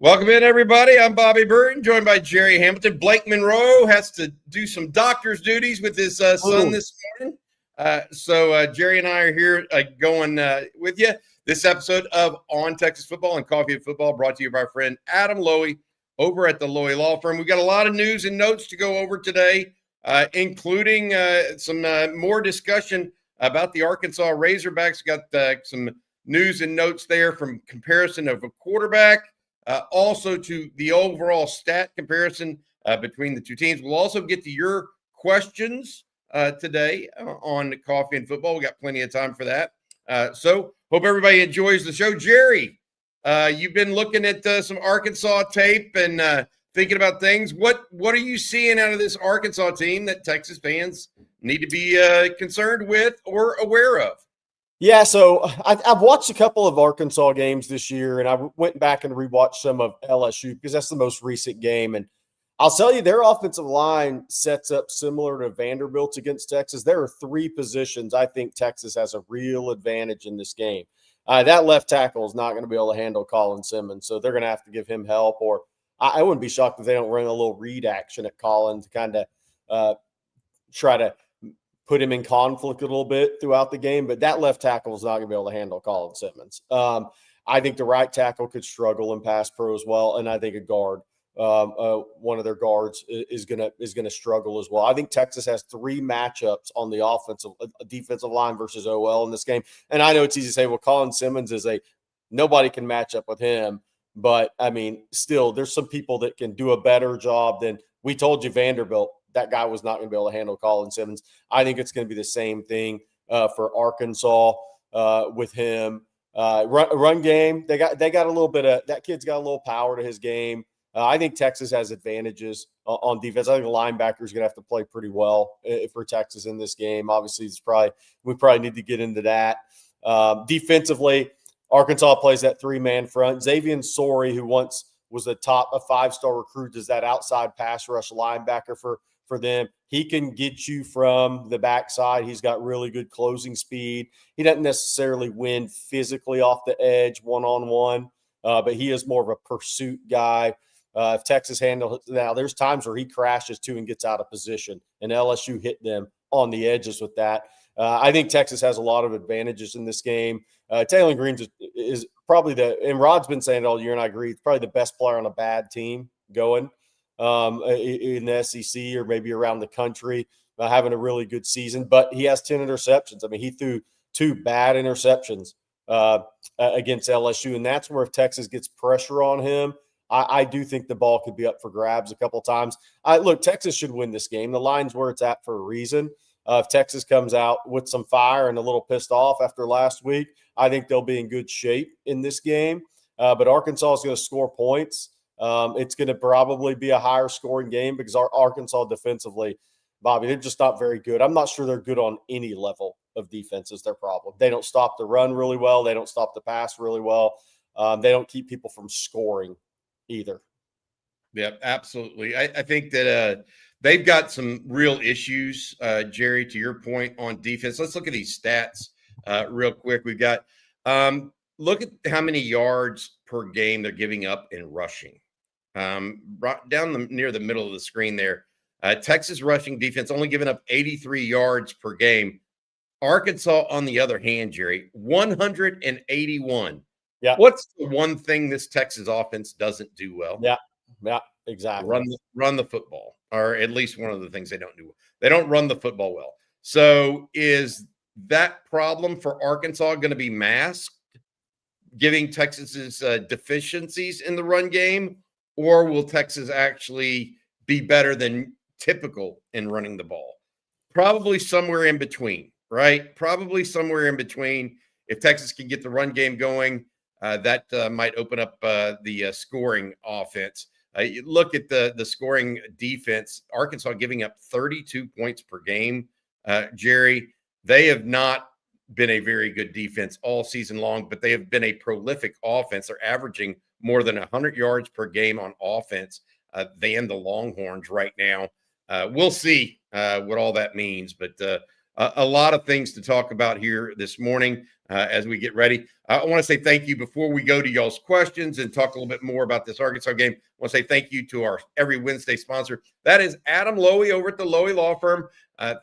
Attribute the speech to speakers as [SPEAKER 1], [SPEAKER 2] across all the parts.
[SPEAKER 1] Welcome in, everybody. I'm Bobby Burton, joined by Jerry Hamilton. Blake Monroe has to do some doctor's duties with his son this morning. So Jerry and I are here going with you. This episode of On Texas Football and Coffee and Football brought to you by our friend Adam Lowy over at the Lowy Law Firm. We've got a lot of news and notes to go over today, including some more discussion about the Arkansas Razorbacks. Got some news and notes there from comparison of a quarterback. Also to the overall stat comparison between the two teams. We'll also get to your questions today on Coffee and Football. We got plenty of time for that. So hope everybody enjoys the show. Jerry, you've been looking at some Arkansas tape and thinking about things. What are you seeing out of this Arkansas team that Texas fans need to be concerned with or aware of?
[SPEAKER 2] Yeah, so I've watched a couple of Arkansas games this year, and I went back and rewatched some of LSU because that's the most recent game. And I'll tell you, their offensive line sets up similar to Vanderbilt's against Texas. There are three positions I think Texas has a real advantage in this game. That left tackle is not going to be able to handle Colin Simmons, so they're going to have to give him help. Or I wouldn't be shocked if they don't run a little read action at Colin to kind of try to put him in conflict a little bit throughout the game, but that left tackle is not going to be able to handle Colin Simmons. I think the right tackle could struggle in pass pro as well, and I think a guard, one of their guards, is going to struggle as well. I think Texas has three matchups on the defensive line versus OL in this game, and I know it's easy to say, well, Colin Simmons is nobody can match up with him, but I mean, still, there's some people that can do a better job than we told you. Vanderbilt, that guy was not going to be able to handle Colin Simmons. I think it's going to be the same thing for Arkansas with him. Run game, they got a little bit of that. Kid's got a little power to his game. I think Texas has advantages on defense. I think the linebacker is going to have to play pretty well for Texas in this game. Obviously, we probably need to get into that. Defensively, Arkansas plays that three-man front. Xavier Sorey, who once was a five-star recruit, is that outside pass rush linebacker for them. He can get you from the backside. He's got really good closing speed. He doesn't necessarily win physically off the edge one-on-one, but he is more of a pursuit guy. If Texas handles it now, there's times where he crashes too and gets out of position, and LSU hit them on the edges with that. I think Texas has a lot of advantages in this game. Taylor Green is probably and Rod's been saying it all year, and I agree, it's probably the best player on a bad team going in the SEC or maybe around the country, having a really good season. But he has 10 interceptions. I mean, he threw 2 bad interceptions against LSU, and that's where if Texas gets pressure on him, I do think the ball could be up for grabs a couple times. Look, Texas should win this game. The line's where it's at for a reason. If Texas comes out with some fire and a little pissed off after last week, I think they'll be in good shape in this game. But Arkansas is going to score points. It's going to probably be a higher scoring game because Arkansas defensively, Bobby, they're just not very good. I'm not sure they're good on any level of defense is their problem. They don't stop the run really well. They don't stop the pass really well. They don't keep people from scoring either.
[SPEAKER 1] Yeah, absolutely. I think that they've got some real issues, Jerry, to your point on defense. Let's look at these stats real quick. We've got look at how many yards per game they're giving up in rushing. Down near the middle of the screen there, Texas rushing defense only giving up 83 yards per game. Arkansas, on the other hand, Jerry, 181.
[SPEAKER 2] Yeah.
[SPEAKER 1] What's the one thing this Texas offense doesn't do well?
[SPEAKER 2] Yeah, exactly.
[SPEAKER 1] Run the football, or at least one of the things they don't do. They don't run the football well. So is that problem for Arkansas going to be masked, giving Texas's deficiencies in the run game, or will Texas actually be better than typical in running the ball? Probably somewhere in between, right? Probably somewhere in between. If Texas can get the run game going, that might open up the scoring offense. You look at the scoring defense, Arkansas giving up 32 points per game. Jerry, they have not been a very good defense all season long, but they have been a prolific offense. They're averaging more than 100 yards per game on offense than the Longhorns right now. We'll see what all that means, but a lot of things to talk about here this morning as we get ready. I want to say thank you before we go to y'all's questions and talk a little bit more about this Arkansas game. I want to say thank you to our every Wednesday sponsor. That is Adam Lowy over at the Lowy Law Firm.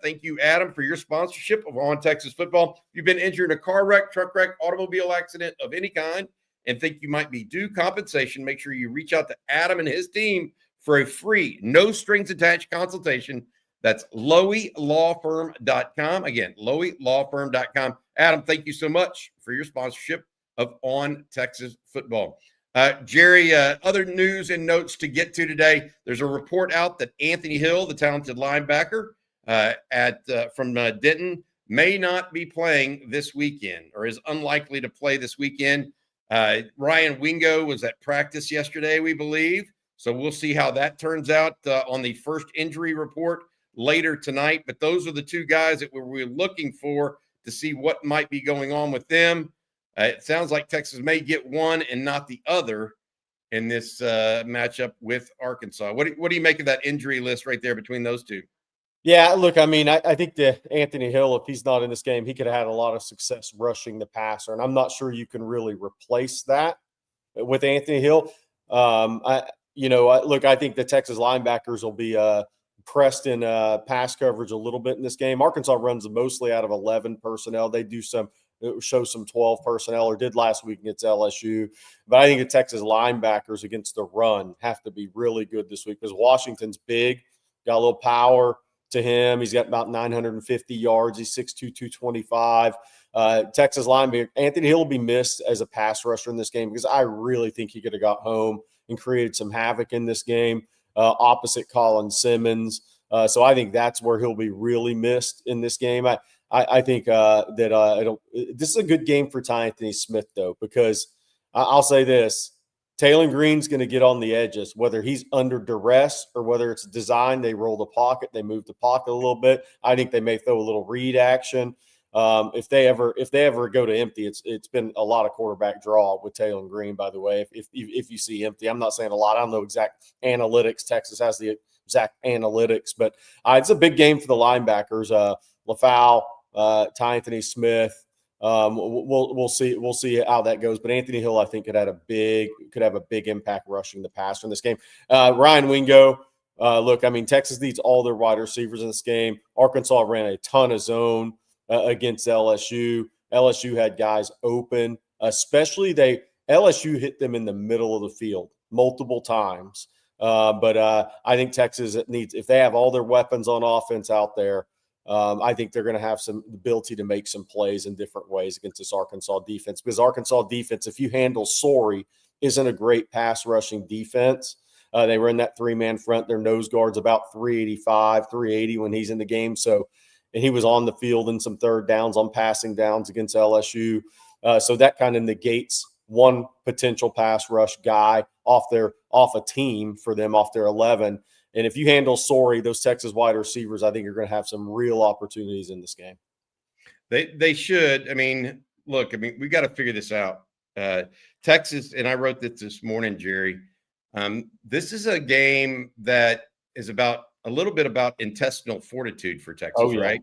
[SPEAKER 1] Thank you, Adam, for your sponsorship of On Texas Football. If you've been injured in a car wreck, truck wreck, automobile accident of any kind, and think you might be due compensation, make sure you reach out to Adam and his team for a free, no strings attached consultation. That's loweylawfirm.com. Again, loweylawfirm.com. Adam, thank you so much for your sponsorship of On Texas Football. Jerry, other news and notes to get to today. There's a report out that Anthony Hill, the talented linebacker from Denton, may not be playing this weekend or is unlikely to play this weekend. Ryan Wingo was at practice yesterday, we believe. So we'll see how that turns out on the first injury report later tonight. But those are the two guys that we're looking for to see what might be going on with them. It sounds like Texas may get one and not the other in this matchup with Arkansas. What do you make of that injury list right there between those two?
[SPEAKER 2] Yeah, look, I mean, I think that Anthony Hill, if he's not in this game, he could have had a lot of success rushing the passer. And I'm not sure you can really replace that with Anthony Hill. I think the Texas linebackers will be pressed in pass coverage a little bit in this game. Arkansas runs mostly out of 11 personnel. They do show some 12 personnel, or did last week against LSU. But I think the Texas linebackers against the run have to be really good this week because Washington's big, got a little power to him. He's got about 950 yards. He's 6'2", 225. Texas linebacker Anthony Hill will be missed as a pass rusher in this game because I really think he could have got home and created some havoc in this game opposite Colin Simmons. So I think that's where he'll be really missed in this game. I think that this is a good game for Ty Anthony Smith, though, because I'll say this. Taylor Green's going to get on the edges, whether he's under duress or whether it's designed. They roll the pocket, they move the pocket a little bit. I think they may throw a little read action. If they ever go to empty, it's been a lot of quarterback draw with Taylor Green. By the way, if you see empty, I'm not saying a lot. I don't know exact analytics. Texas has the exact analytics, but it's a big game for the linebackers. LaFau, Ty Anthony Smith. We'll see how that goes. But Anthony Hill, I think, could have a big impact rushing the passer in this game. Ryan Wingo. Look, I mean, Texas needs all their wide receivers in this game. Arkansas ran a ton of zone against LSU. LSU had guys open, especially LSU hit them in the middle of the field multiple times. But I think Texas needs, if they have all their weapons on offense out there, I think they're going to have some ability to make some plays in different ways against this Arkansas defense. Because Arkansas defense, if you handle Sorey, isn't a great pass rushing defense. They run that three-man front. Their nose guard's about 385, 380 when he's in the game. So, and he was on the field in some third downs on passing downs against LSU. So that kind of negates one potential pass rush guy off a team for them, off their 11. And if you handle Sorey, those Texas wide receivers, I think you're going to have some real opportunities in this game.
[SPEAKER 1] They should. I mean, look, we got to figure this out. Texas, and I wrote this morning, Jerry. This is a game that is a little bit about intestinal fortitude for Texas, right?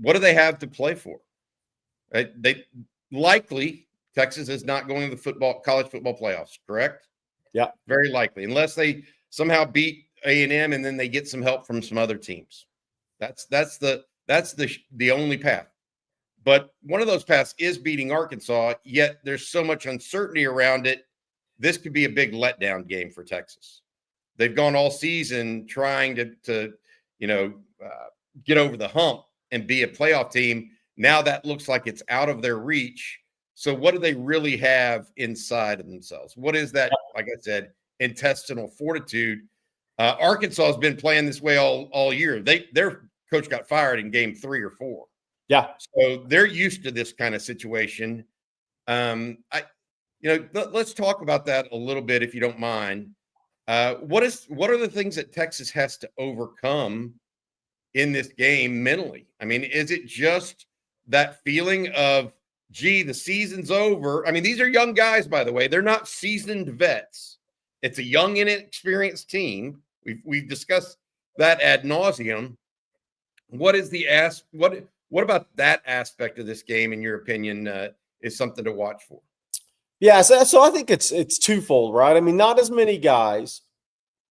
[SPEAKER 1] What do they have to play for? Right? Texas is not going to the college football playoffs, correct?
[SPEAKER 2] Yeah,
[SPEAKER 1] very likely, unless they somehow beat A&M and then they get some help from some other teams. That's the only path. But one of those paths is beating Arkansas, yet there's so much uncertainty around it. This could be a big letdown game for Texas. They've gone all season trying to get over the hump and be a playoff team. Now that looks like it's out of their reach. So what do they really have inside of themselves? What is that, like I said, intestinal fortitude? Arkansas has been playing this way all year. Their coach got fired in game 3 or 4.
[SPEAKER 2] Yeah.
[SPEAKER 1] So they're used to this kind of situation. Let's talk about that a little bit, if you don't mind. What are the things that Texas has to overcome in this game mentally? I mean, is it just that feeling of, gee, the season's over? I mean, these are young guys, by the way. They're not seasoned vets. It's a young, inexperienced team. We've discussed that ad nauseum. what is the what about that aspect of this game, in your opinion, is something to watch for?
[SPEAKER 2] Yeah, so I think it's twofold, right? I mean, not as many guys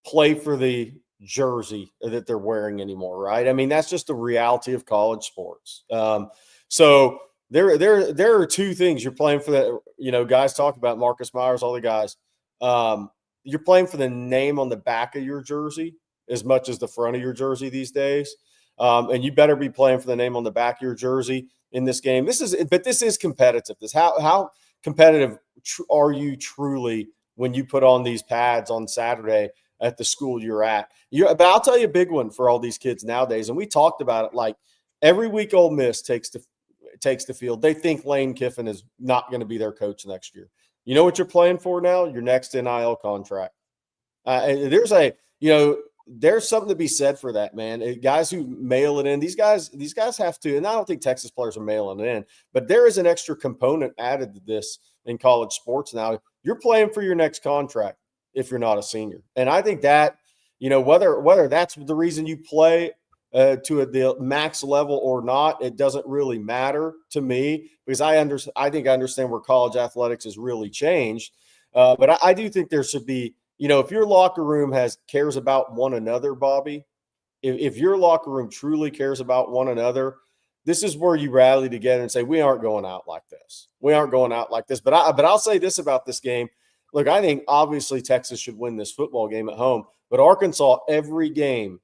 [SPEAKER 2] play for the jersey that they're wearing anymore, right? I mean, that's just the reality of college sports. So there are two things you're playing for. That guys talk about Marcus Myers, all the guys. You're playing for the name on the back of your jersey as much as the front of your jersey these days, and you better be playing for the name on the back of your jersey in this game. This is competitive. How competitive are you truly when you put on these pads on Saturday at the school you're at? But I'll tell you a big one for all these kids nowadays, and we talked about it. Like every week, Ole Miss takes the field. They think Lane Kiffin is not going to be their coach next year. You know what you're playing for now? Your next NIL contract. There's something to be said for that, man. Guys who mail it in, these guys have to, and I don't think Texas players are mailing it in, but there is an extra component added to this in college sports now. You're playing for your next contract if you're not a senior. And I think that, whether that's the reason you play to the max level or not, it doesn't really matter to me, because I think I understand where college athletics has really changed. But I do think there should be, if your locker room cares about one another, Bobby, if your locker room truly cares about one another, this is where you rally together and say, we aren't going out like this. We aren't going out like this. But I'll say this about this game. Look, I think obviously Texas should win this football game at home, but Arkansas, every game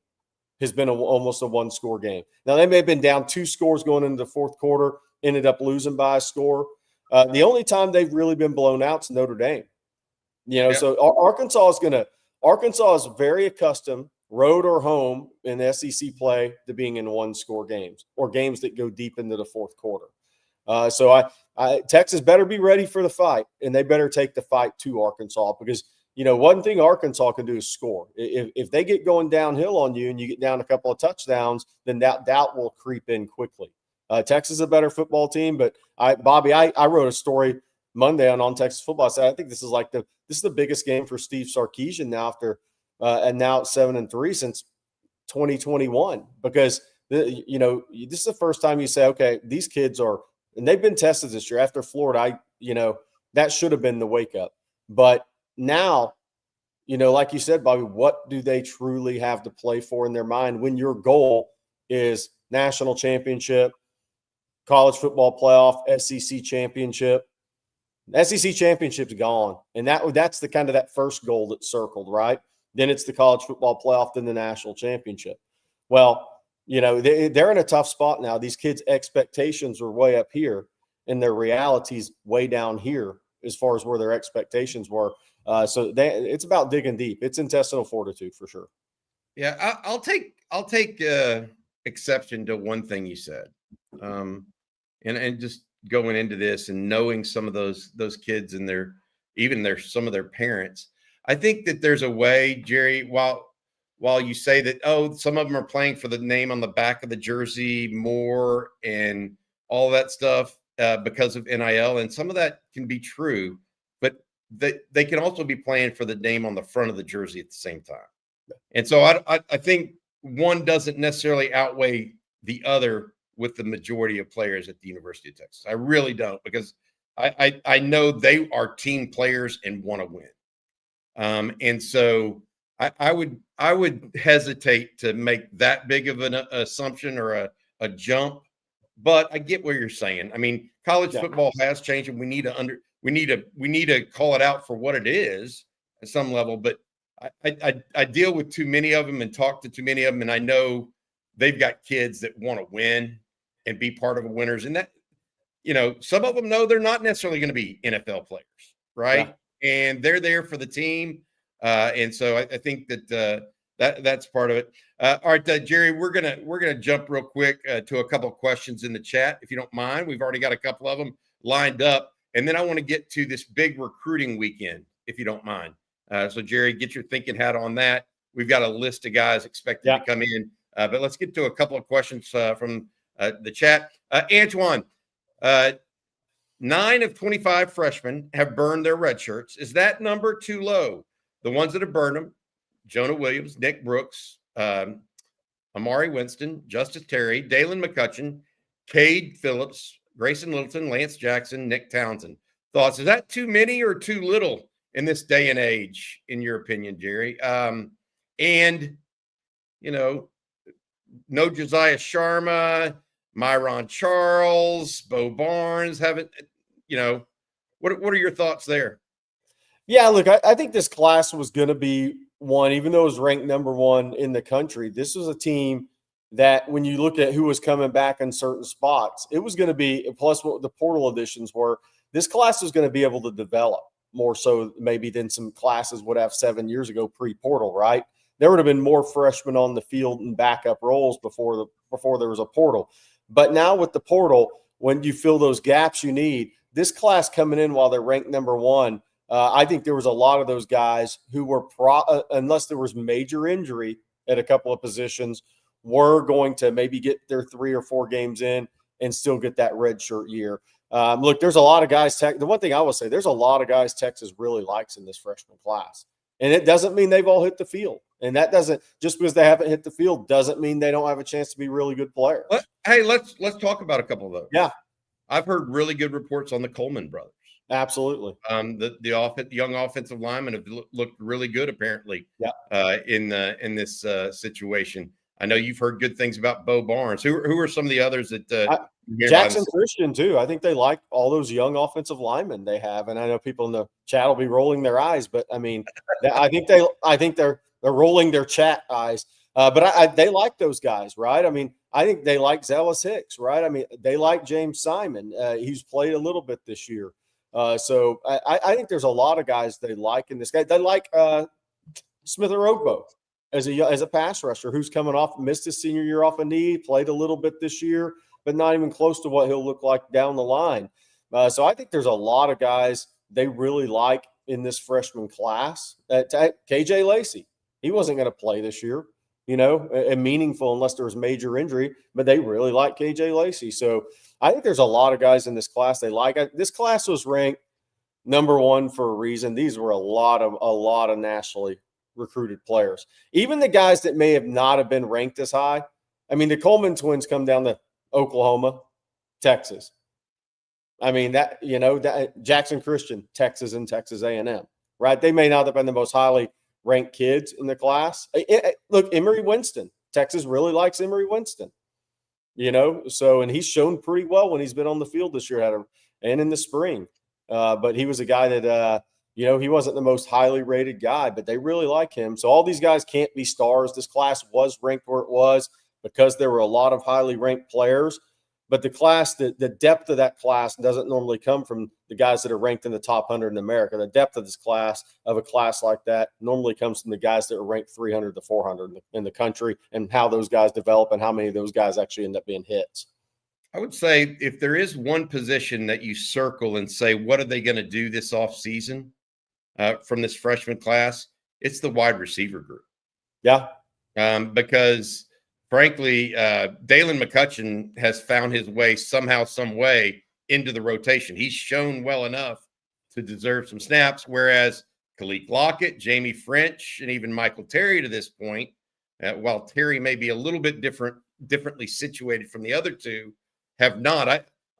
[SPEAKER 2] has been almost a one-score game. Now, they may have been down 2 scores going into the fourth quarter, ended up losing by a score. The only time they've really been blown out is Notre Dame. So Arkansas is very accustomed, road or home in SEC play, to being in one-score games or games that go deep into the fourth quarter. So Texas better be ready for the fight, and they better take the fight to Arkansas, because one thing Arkansas can do is score. If they get going downhill on you and you get down a couple of touchdowns, then that doubt will creep in quickly. Texas is a better football team, but Bobby, I wrote a story Monday on Texas football. I said I think this is the biggest game for Steve Sarkisian now and now it's 7-3 since 2021, because this is the first time you say, okay, these kids are, and they've been tested this year after Florida. That should have been the wake up, but now, like you said, Bobby, what do they truly have to play for in their mind when your goal is national championship, college football playoff, SEC championship? The SEC championship's gone, and that's the kind of that first goal that's circled, right? Then it's the college football playoff, then the national championship. Well, they're in a tough spot now. These kids' expectations are way up here, and their reality's way down here as far as where their expectations were. So it's about digging deep. It's intestinal fortitude for sure.
[SPEAKER 1] Yeah, I'll take exception to one thing you said, and just going into this and knowing some of those kids and some of their parents. I think that there's a way, Jerry, while you say that, some of them are playing for the name on the back of the jersey more and all that stuff because of NIL, and some of that can be true, but they can also be playing for the name on the front of the jersey at the same time. And so I think one doesn't necessarily outweigh the other with the majority of players at the University of Texas. I really don't, because I know they are team players and want to win. And so I would hesitate to make that big of an assumption or a jump, but I get what you're saying. I mean, college football has changed, and we need to call it out for what it is at some level. But I deal with too many of them and talk to too many of them, and I know they've got kids that want to win and be part of a winners, and that some of them know they're not necessarily going to be NFL players, right? Yeah. And they're there for the team, and so I think that that's part of it. All right, Jerry, we're gonna jump real quick to a couple of questions in the chat, if you don't mind. We've already got a couple of them lined up, and then I want to get to this big recruiting weekend, if you don't mind. So, Jerry, get your thinking hat on that. We've got a list of guys expected to come in, but let's get to a couple of questions from the chat. Antoine, 9 of 25 freshmen have burned their red shirts. Is that number too low? The ones that have burned them, Jonah Williams, Nick Brooks, Amari Winston, Justice Terry, Dalen McCutcheon, Cade Phillips, Grayson Littleton, Lance Jackson, Nick Townsend. Thoughts? Is that too many or too little in this day and age, in your opinion, Jerry? And, no Josiah Sharma, Myron Charles, Bo Barnes. What are your thoughts there?
[SPEAKER 2] Yeah, look, I think this class was going to be one, even though it was ranked number one in the country. This was a team that when you look at who was coming back in certain spots, it was going to be, plus what the portal additions were, this class was going to be able to develop more so maybe than some classes would have 7 years ago pre-portal, right? There would have been more freshmen on the field and backup roles before there was a portal. But now with the portal, when you fill those gaps you need, this class coming in while they're ranked number one, I think there was a lot of those guys who were, unless there was major injury at a couple of positions, were going to maybe get their 3 or 4 games in and still get that red shirt year. Look, there's a lot of guys. The one thing I will say, there's a lot of guys Texas really likes in this freshman class. And it doesn't mean they've all hit the field. And that doesn't, just because they haven't hit the field, doesn't mean they don't have a chance to be really good players.
[SPEAKER 1] Let's talk about a couple of those.
[SPEAKER 2] Yeah.
[SPEAKER 1] I've heard really good reports on the Coleman brothers.
[SPEAKER 2] Absolutely.
[SPEAKER 1] The young offensive linemen have looked really good, apparently.
[SPEAKER 2] Yeah.
[SPEAKER 1] In this situation. I know you've heard good things about Bo Barnes. Who are some of the others that
[SPEAKER 2] Jackson Christian too? I think they like all those young offensive linemen they have, and I know people in the chat will be rolling their eyes, but I mean, I think they're rolling their chat eyes. But they like those guys, right? I mean, I think they like Zealous Hicks, right? I mean, they like James Simon. He's played a little bit this year. So I think there's a lot of guys they like in this guy. They like Smith Orogbo as a pass rusher who's coming off, missed his senior year off a knee, played a little bit this year, but not even close to what he'll look like down the line. So I think there's a lot of guys they really like in this freshman class. KJ Lacey, he wasn't going to play this year, and meaningful unless there was major injury, but they really like KJ Lacey. So I think there's a lot of guys in this class they like. This class was ranked number one for a reason. These were a lot of nationally recruited players. Even the guys that may have not have been ranked as high. I mean, the Coleman twins come down to Oklahoma, Texas. I mean, that Jackson Christian, Texas and Texas A&M, right? They may not have been the most highly ranked kids in the class. Look, Emory Winston, Texas really likes Emory Winston. And he's shown pretty well when he's been on the field this year and in the spring. But he was a guy that, he wasn't the most highly rated guy, but they really like him. So all these guys can't be stars. This class was ranked where it was because there were a lot of highly ranked players. But the class, the depth of that class doesn't normally come from the guys that are ranked in the top 100 in America. The depth of a class like that normally comes from the guys that are ranked 300 to 400 in the country, and how those guys develop and how many of those guys actually end up being hits.
[SPEAKER 1] I would say if there is one position that you circle and say, what are they going to do this offseason from this freshman class, it's the wide receiver group.
[SPEAKER 2] Yeah.
[SPEAKER 1] Because frankly, Dalen McCutcheon has found his way somehow, some way into the rotation. He's shown well enough to deserve some snaps, whereas Khalid Lockett, Jamie French, and even Michael Terry to this point, while Terry may be a little bit differently situated from the other two, have not.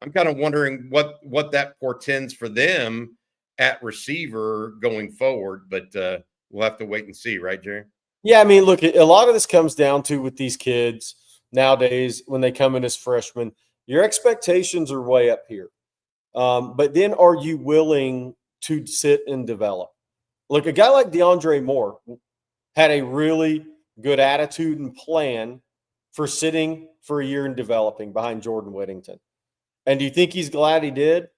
[SPEAKER 1] I'm kind of wondering what that portends for them at receiver going forward, but we'll have to wait and see, right, Jerry?
[SPEAKER 2] Yeah, I mean, look, a lot of this comes down to with these kids nowadays when they come in as freshmen, your expectations are way up here. But then are you willing to sit and develop? Look, a guy like DeAndre Moore had a really good attitude and plan for sitting for a year and developing behind Jordan Whittington. And do you think he's glad he did?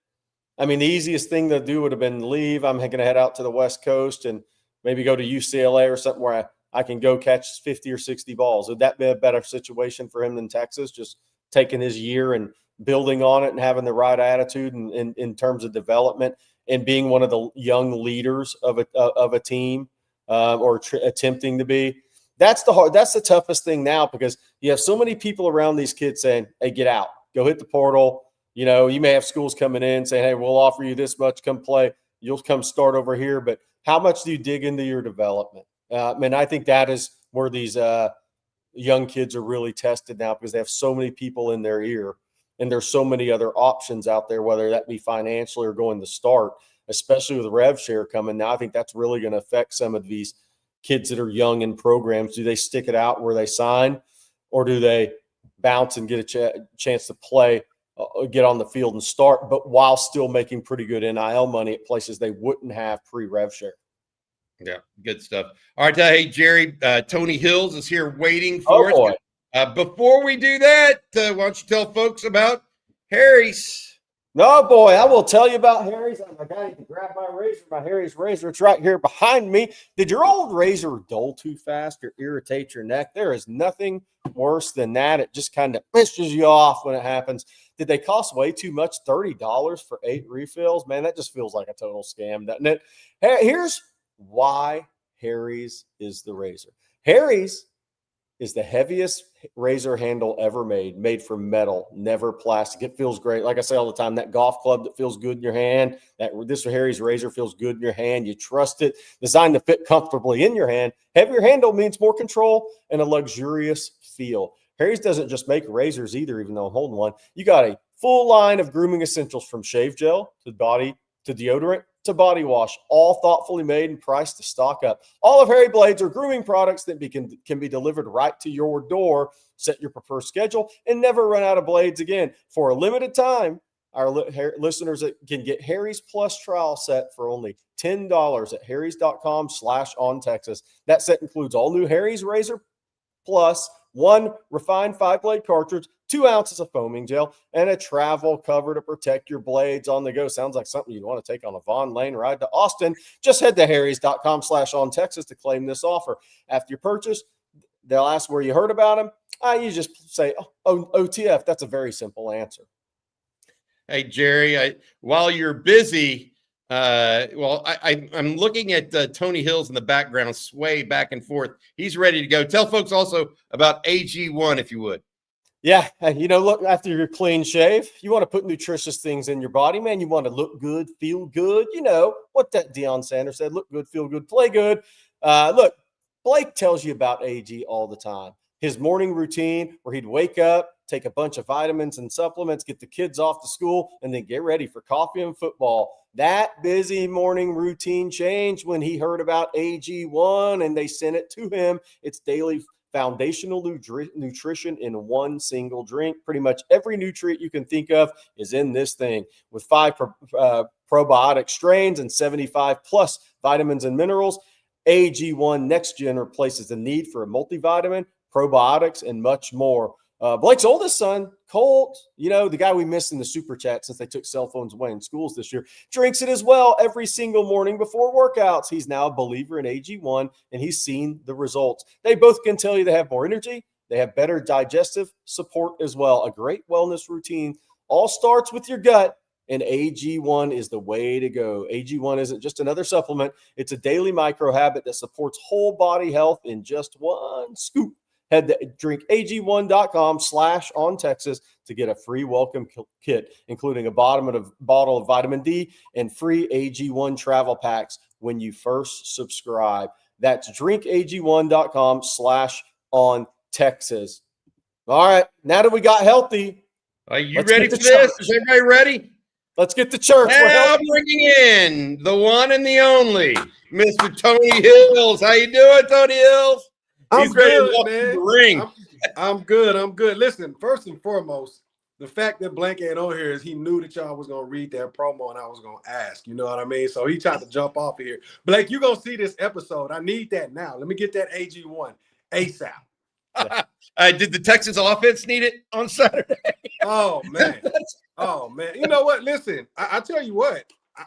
[SPEAKER 2] I mean, the easiest thing to do would have been leave. I'm going to head out to the West Coast and maybe go to UCLA or something where I can go catch 50 or 60 balls. Would that be a better situation for him than Texas, just taking his year and building on it and having the right attitude and in terms of development and being one of the young leaders of a team attempting to be? That's the toughest thing now, because you have so many people around these kids saying, hey, get out, go hit the portal. You may have schools coming in saying, hey, we'll offer you this much, come play. You'll come start over here. But how much do you dig into your development? And I think that is where these young kids are really tested now because they have so many people in their ear, and there's so many other options out there, whether that be financially or going to start, especially with rev share coming now. I think that's really going to affect some of these kids that are young in programs. Do they stick it out where they sign, or do they bounce and get a chance to play, get on the field and start, but while still making pretty good NIL money at places they wouldn't have pre-rev share?
[SPEAKER 1] Yeah, good stuff. All right, hey, Jerry, Tony Hills is here waiting for us. Before we do that, why don't you tell folks about Harry's?
[SPEAKER 2] No, boy, I will tell you about Harry's. I got to grab my razor, my Harry's razor. It's right here behind me. Did your old razor dull too fast or irritate your neck? There is nothing worse than that. It just kind of pisses you off when it happens. Did they cost way too much? $30 for 8 refills? Man, that just feels like a total scam, doesn't it? Here's why Harry's is the razor. Harry's is the heaviest razor handle ever made from metal, never plastic. It feels great. Like I say all the time, that golf club that feels good in your hand, this Harry's razor feels good in your hand. You trust it, designed to fit comfortably in your hand. Heavier handle means more control and a luxurious feel. Harry's doesn't just make razors either, even though I'm holding one. You got a full line of grooming essentials, from shave gel to body to deodorant to body wash, all thoughtfully made and priced to stock up. All of Harry blades are grooming products that can be delivered right to your door. Set your preferred schedule and never run out of blades again. For a limited time, our listeners can get Harry's Plus trial set for only $10 at harrys.com/ontexas. That set includes all new Harry's Razor Plus, 1 refined 5-blade cartridge, 2 ounces of foaming gel, and a travel cover to protect your blades on the go. Sounds like something you'd want to take on a Vaughn Lane ride to Austin. Just head to harrys.com/ontexas to claim this offer. After your purchase, they'll ask where you heard about them. You just say, OTF. That's a very simple answer.
[SPEAKER 1] Hey, Jerry, while you're busy, I'm looking at Tony Hills in the background, sway back and forth. He's ready to go. Tell folks also about AG1, if you would.
[SPEAKER 2] Yeah, look, after your clean shave, you want to put nutritious things in your body, man. You want to look good, feel good. You know what that Deion Sanders said: look good, feel good, play good. Look, Blake tells you about AG all the time. His morning routine where he'd wake up, take a bunch of vitamins and supplements, get the kids off to school, and then get ready for coffee and football. That busy morning routine changed when he heard about AG1 and they sent it to him. It's daily foundational nutrition in one single drink. Pretty much every nutrient you can think of is in this thing, with 5 probiotic strains and 75 plus vitamins and minerals. AG1 Next Gen replaces the need for a multivitamin, probiotics, and much more. Blake's oldest son, Colt, the guy we missed in the super chat since they took cell phones away in schools this year, drinks it as well every single morning before workouts. He's now a believer in AG1, and he's seen the results. They both can tell you they have more energy. They have better digestive support as well. A great wellness routine all starts with your gut, and AG1 is the way to go. AG1 isn't just another supplement. It's a daily micro habit that supports whole body health in just one scoop. Head to drinkag1.com/ontexas to get a free welcome kit, including a bottle of vitamin D and free AG1 travel packs when you first subscribe. That's drinkag1.com/ontexas. All right, now that we got healthy,
[SPEAKER 1] are you ready for this? Is everybody ready?
[SPEAKER 2] Let's get to church.
[SPEAKER 1] Now bringing in the one and the only Mr. Tony Hills. How you doing, Tony Hills?
[SPEAKER 3] I'm good, man. I'm good. Listen, first and foremost, the fact that Blank ain't on here is he knew that y'all was going to read that promo and I was going to ask. You know what I mean? So he tried to jump off of here. Blake, you're going to see this episode. I need that now. Let me get that AG1 ASAP.
[SPEAKER 1] Did the Texas offense need it on Saturday?
[SPEAKER 3] Oh, man. You know what? Listen, I tell you what.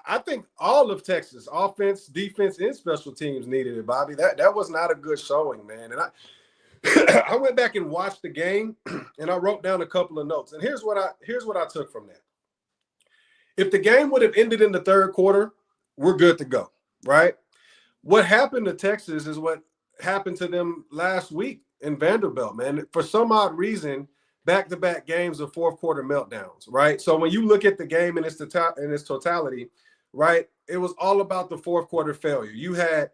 [SPEAKER 3] I think all of Texas, offense, defense, and special teams needed it, Bobby. That was not a good showing, man. And I went back and watched the game, and I wrote down a couple of notes. And here's what I took from that. If the game would have ended in the third quarter, we're good to go, right? What happened to Texas is what happened to them last week in Vanderbilt, man. For some odd reason, back-to-back games of fourth quarter meltdowns, right? So when you look at the game in its totality, right, it was all about the fourth quarter failure. You had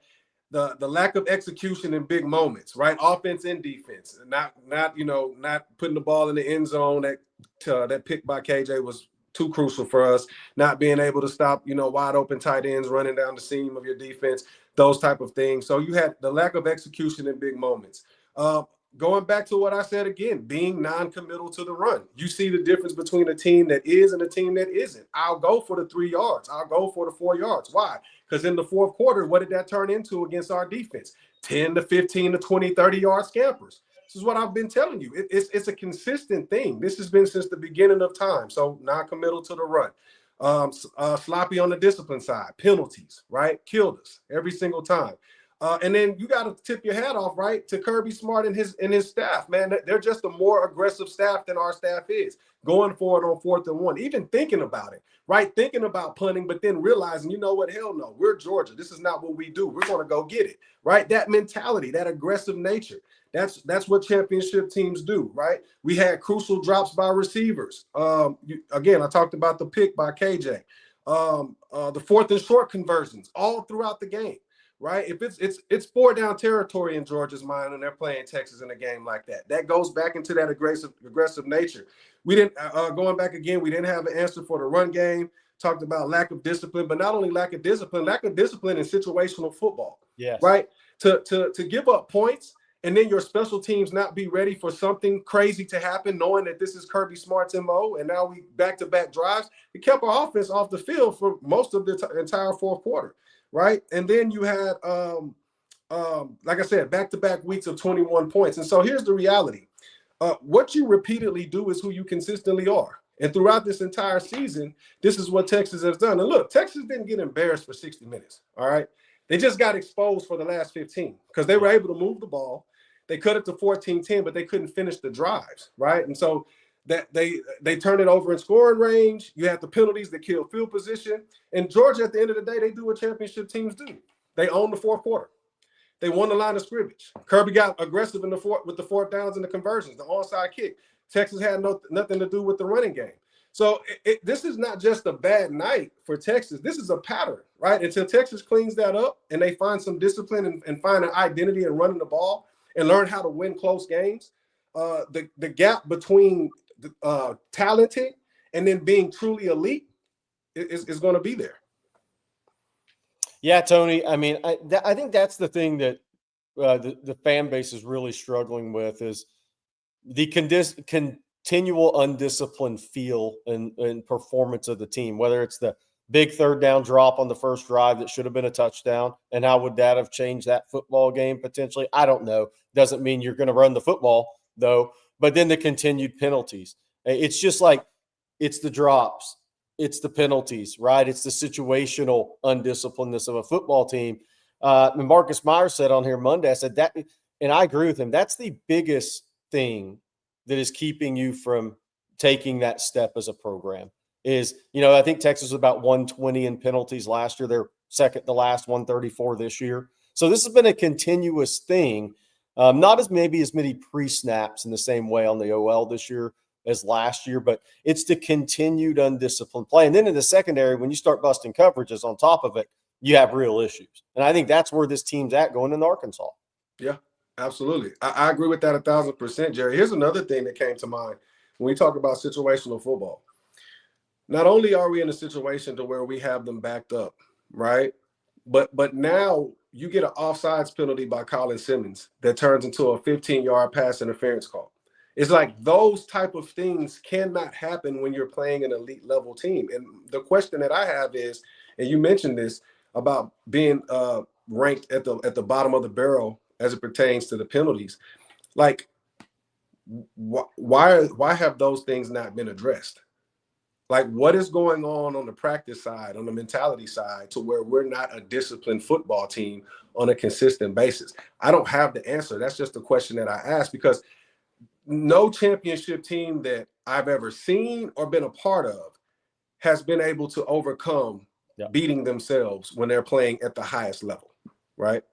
[SPEAKER 3] the lack of execution in big moments, right? Offense and defense, not putting the ball in the end zone. That pick by KJ was too crucial for us. Not being able to stop, wide open tight ends running down the seam of your defense, those type of things. So you had the lack of execution in big moments. Going back to what I said again, being non-committal to the run. You see the difference between a team that is and a team that isn't. I'll go for the 3 yards. I'll go for the 4 yards. Why? Because in the fourth quarter, what did that turn into against our defense? 10 to 15 to 20, 30-yard scampers. This is what I've been telling you. It's a consistent thing. This has been since the beginning of time. So non-committal to the run. Sloppy on the discipline side. Penalties, right? Killed us every single time. And then you got to tip your hat off, right, to Kirby Smart and his staff, man. They're just a more aggressive staff than our staff is, going for it on 4th and 1, even thinking about it, right, thinking about punting, but then realizing, you know what, hell no, we're Georgia. This is not what we do. We're going to go get it, right? That mentality, that aggressive nature, that's what championship teams do, right? We had crucial drops by receivers. Again, I talked about the pick by KJ, the 4th and short conversions all throughout the game. Right, if it's 4 down territory in Georgia's mind, and they're playing Texas in a game like that, that goes back into that aggressive nature. We didn't going back again. We didn't have an answer for the run game. Talked about lack of discipline, but not only lack of discipline in situational football.
[SPEAKER 2] Yes.
[SPEAKER 3] Right, to give up points and then your special teams not be ready for something crazy to happen, knowing that this is Kirby Smart's MO, and now we back-to-back drives. It kept our offense off the field for most of the entire fourth quarter. Right. And then you had, like I said, back-to-back weeks of 21 points. And so here's the reality. What you repeatedly do is who you consistently are. And throughout this entire season, this is what Texas has done. And look, Texas didn't get embarrassed for 60 minutes. All right. They just got exposed for the last 15 because they were able to move the ball. They cut it to 14-10, but they couldn't finish the drives. Right. And so that they turn it over in scoring range. You have the penalties that kill field position. And Georgia, at the end of the day, they do what championship teams do. They own the fourth quarter. They won the line of scrimmage. Kirby got aggressive with the 4th downs and the conversions, the onside kick. Texas had nothing to do with the running game. So this is not just a bad night for Texas. This is a pattern, right? Until Texas cleans that up and they find some discipline and find an identity in running the ball and learn how to win close games, the gap between talented and then being truly elite is going to be there.
[SPEAKER 2] Yeah, Tony. I mean, I think that's the thing that the fan base is really struggling with is the continual undisciplined feel and performance of the team, whether it's the big 3rd down drop on the first drive that should have been a touchdown. And how would that have changed that football game potentially? I don't know. Doesn't mean you're going to run the football, though. But then the continued penalties. It's just like it's the drops. It's the penalties, right? It's the situational undisciplinedness of a football team. And Marcus Myers said on here Monday, I said that, and I agree with him. That's the biggest thing that is keeping you from taking that step as a program is, I think Texas was about 120 in penalties last year. They're second to last, 134 this year. So this has been a continuous thing. Not as many pre-snaps in the same way on the OL this year as last year, but it's the continued undisciplined play. And then in the secondary, when you start busting coverages on top of it, you have real issues. And I think that's where this team's at going into Arkansas.
[SPEAKER 3] Yeah, absolutely. I agree with that 1,000%, Jerry. Here's another thing that came to mind when we talk about situational football. Not only are we in a situation to where we have them backed up, right? But now you get an offsides penalty by Colin Simmons that turns into a 15-yard pass interference call. It's like those type of things cannot happen when you're playing an elite level team. And the question that I have is, and you mentioned this about being ranked at the bottom of the barrel as it pertains to the penalties. Like, why have those things not been addressed? Like, what is going on the practice side, on the mentality side, to where we're not a disciplined football team on a consistent basis? I don't have the answer. That's just a question that I ask, because no championship team that I've ever seen or been a part of has been able to overcome beating themselves when they're playing at the highest level, right?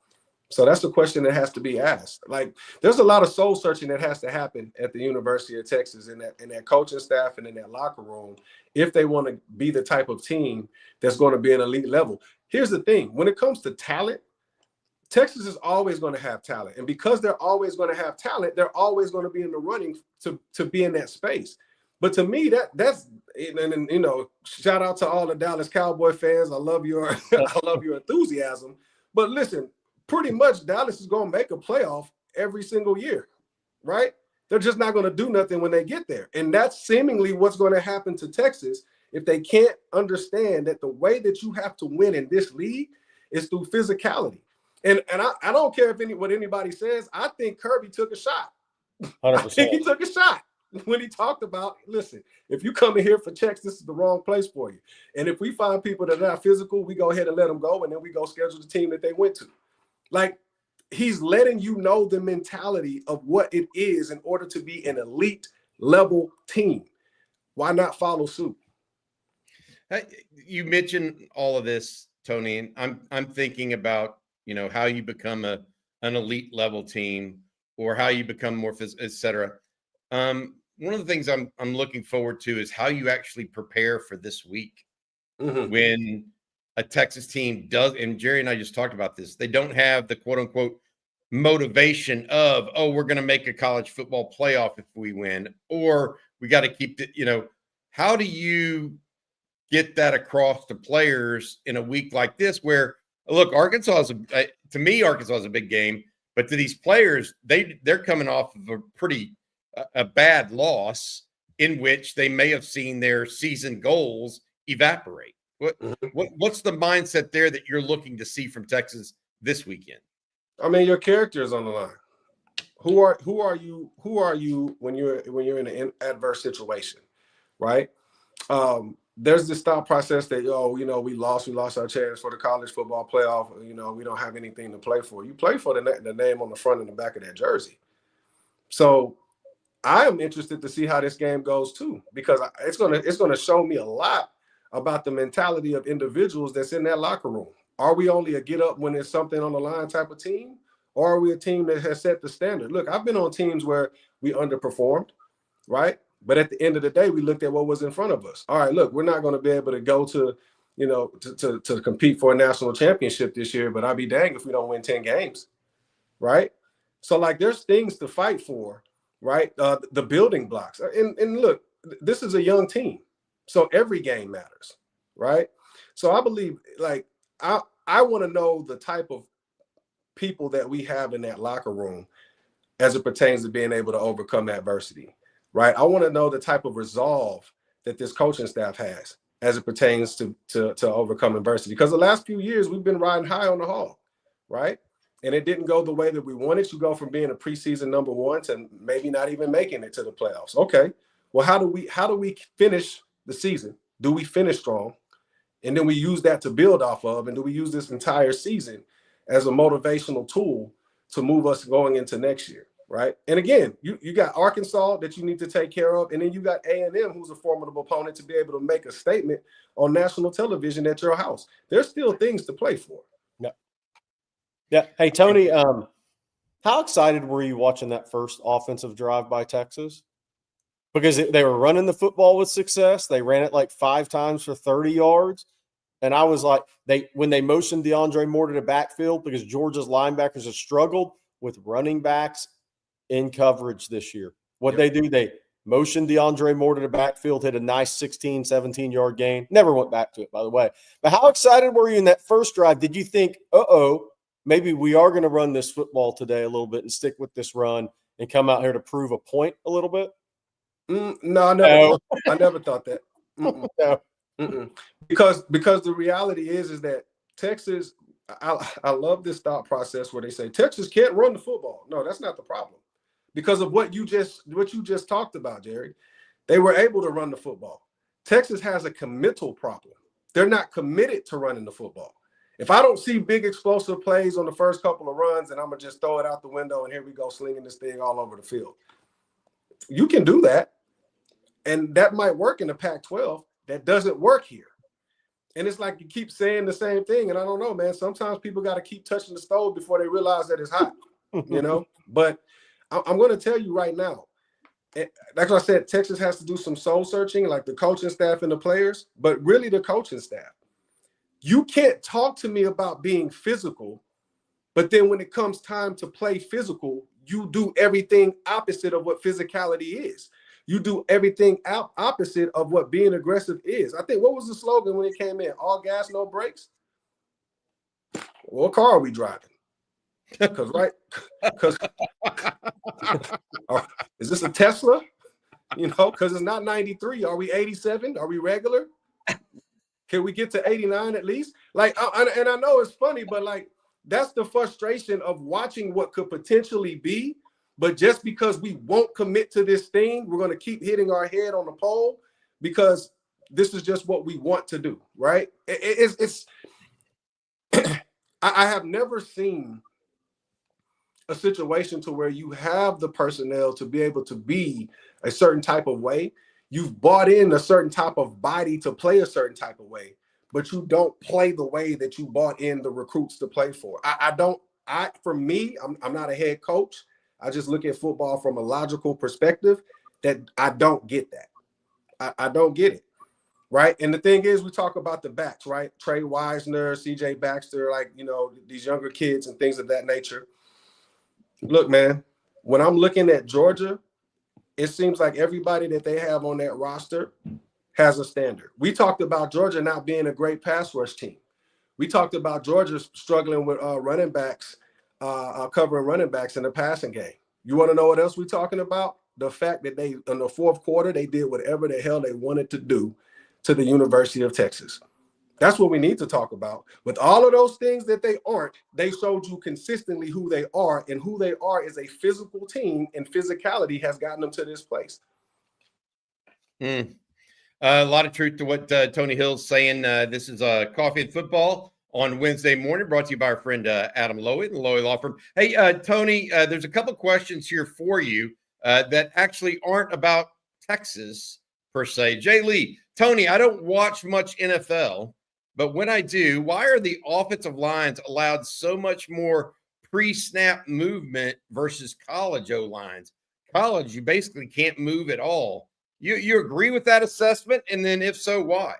[SPEAKER 3] So that's the question that has to be asked. Like, there's a lot of soul searching that has to happen at the University of Texas in that coaching staff and in that locker room if they want to be the type of team that's going to be an elite level. Here's the thing. When it comes to talent, Texas is always going to have talent. And because they're always going to have talent, they're always going to be in the running to be in that space. But to me, that's and you know, shout out to all the Dallas Cowboy fans. I love your I love your enthusiasm. But listen, pretty much Dallas is going to make a playoff every single year, right? They're just not going to do nothing when they get there. And that's seemingly what's going to happen to Texas if they can't understand that the way that you have to win in this league is through physicality. And I don't care what anybody says. I think Kirby took a shot.
[SPEAKER 2] 100%.
[SPEAKER 3] I think he took a shot when he talked about, listen, if you come in here for checks, this is the wrong place for you. And if we find people that are not physical, we go ahead and let them go, and then we go schedule the team that they went to. Like, he's letting you know the mentality of what it is in order to be an elite level team. Why not follow suit?
[SPEAKER 1] You mentioned all of this, Tony, and I'm thinking about, you know, how you become an elite level team or how you become more physical, et cetera. One of the things I'm looking forward to is how you actually prepare for this week when a Texas team does, and Jerry and I just talked about this, they don't have the quote unquote motivation of, oh, we're going to make a college football playoff if we win, or we got to keep it, you know, how do you get that across to players in a week like this where, look, Arkansas is to me, Arkansas is a big game, but to these players, they're coming off of a bad loss in which they may have seen their season goals evaporate. What's the mindset there that you're looking to see from Texas this weekend?
[SPEAKER 3] I mean, your character is on the line. Who are you when you're in an adverse situation, right? There's this thought process that, oh, you know, we lost our chance for the college football playoff. You know, we don't have anything to play for. You play for the name on the front and the back of that jersey. So I am interested to see how this game goes too, because it's gonna show me a lot about the mentality of individuals that's in that locker room. Are we only a get up when there's something on the line type of team, or are we a team that has set the standard? Look, I've been on teams where we underperformed, right? But at the end of the day, we looked at what was in front of us. All right, look, we're not going to be able to go to, you know, to compete for a national championship this year, but I'll be dang if we don't win 10 games, right? So, like, there's things to fight for, right? The building blocks. And look, this is a young team, so every game matters, right? So I believe, like, I want to know the type of people that we have in that locker room as it pertains to being able to overcome adversity. Right. I want to know the type of resolve that this coaching staff has as it pertains to overcome adversity. Because the last few years we've been riding high on the hog, right? And it didn't go the way that we wanted. You go from being a preseason number one to maybe not even making it to the playoffs. Okay. Well, how do we finish the season? Do we finish strong? And then we use that to build off of, and do we use this entire season as a motivational tool to move us going into next year? Right. And again, you got Arkansas that you need to take care of. And then you got A&M, who's a formidable opponent, to be able to make a statement on national television at your house. There's still things to play for.
[SPEAKER 2] Yeah. Yeah. Hey, Tony, how excited were you watching that first offensive drive by Texas? Because they were running the football with success. They ran it like 5 times for 30 yards. And I was like, when they motioned DeAndre Moore to the backfield, because Georgia's linebackers have struggled with running backs in coverage this year. They do, they motioned DeAndre Moore to the backfield, hit a nice 16, 17-yard gain. Never went back to it, by the way. But how excited were you in that first drive? Did you think, maybe we are going to run this football today a little bit and stick with this run and come out here to prove a point a little bit?
[SPEAKER 3] No, I never thought that.
[SPEAKER 2] No.
[SPEAKER 3] Because the reality is that Texas, I love this thought process where they say Texas can't run the football. No, that's not the problem. Because of what you just talked about, Jerry. They were able to run the football. Texas has a committal problem. They're not committed to running the football. If I don't see big explosive plays on the first couple of runs, and I'm going to just throw it out the window and here we go slinging this thing all over the field. You can do that. And that might work in the Pac-12. That doesn't work here. And it's like you keep saying the same thing. And I don't know, man. Sometimes people got to keep touching the stove before they realize that it's hot, you know. But I'm going to tell you right now, like I said, Texas has to do some soul searching, like the coaching staff and the players, but really the coaching staff. You can't talk to me about being physical But then when it comes time to play physical, you do everything opposite of what physicality is. You do everything opposite of what being aggressive is. I think, what was the slogan when it came in? All gas, no brakes. What car are we driving? Because is this a Tesla? You know, because it's not 93. Are we 87? Are we regular? Can we get to 89 at least? Like, and I know it's funny, but like, that's the frustration of watching what could potentially be. But just because we won't commit to this thing, we're going to keep hitting our head on the pole because this is just what we want to do, right? It's I have never seen a situation to where you have the personnel to be able to be a certain type of way. You've bought in a certain type of body to play a certain type of way, but you don't play the way that you bought in the recruits to play for. For me, I'm not a head coach. I just look at football from a logical perspective that I don't get that. I don't get it. Right. And the thing is, we talk about the backs, right? Trey Wisner, CJ Baxter, like, you know, these younger kids and things of that nature. Look, man, when I'm looking at Georgia, it seems like everybody that they have on that roster has a standard. We talked about Georgia not being a great pass rush team. We talked about Georgia struggling with running backs, covering running backs in the passing game. You want to know what else we're talking about? The fact that they, in the fourth quarter, they did whatever the hell they wanted to do to the University of Texas. That's what we need to talk about. With all of those things that they aren't, they showed you consistently who they are, and who they are is a physical team, and physicality has gotten them to this place.
[SPEAKER 1] A lot of truth to what Tony Hill's saying. This is Coffee and Football on Wednesday morning, brought to you by our friend Adam Lowy, the Lowy Law Firm. Hey, Tony, there's a couple questions here for you that actually aren't about Texas per se. Jay Lee, Tony, I don't watch much NFL, but when I do, why are the offensive lines allowed so much more pre-snap movement versus college O-lines? College, you basically can't move at all. You agree with that assessment? And then if so, why?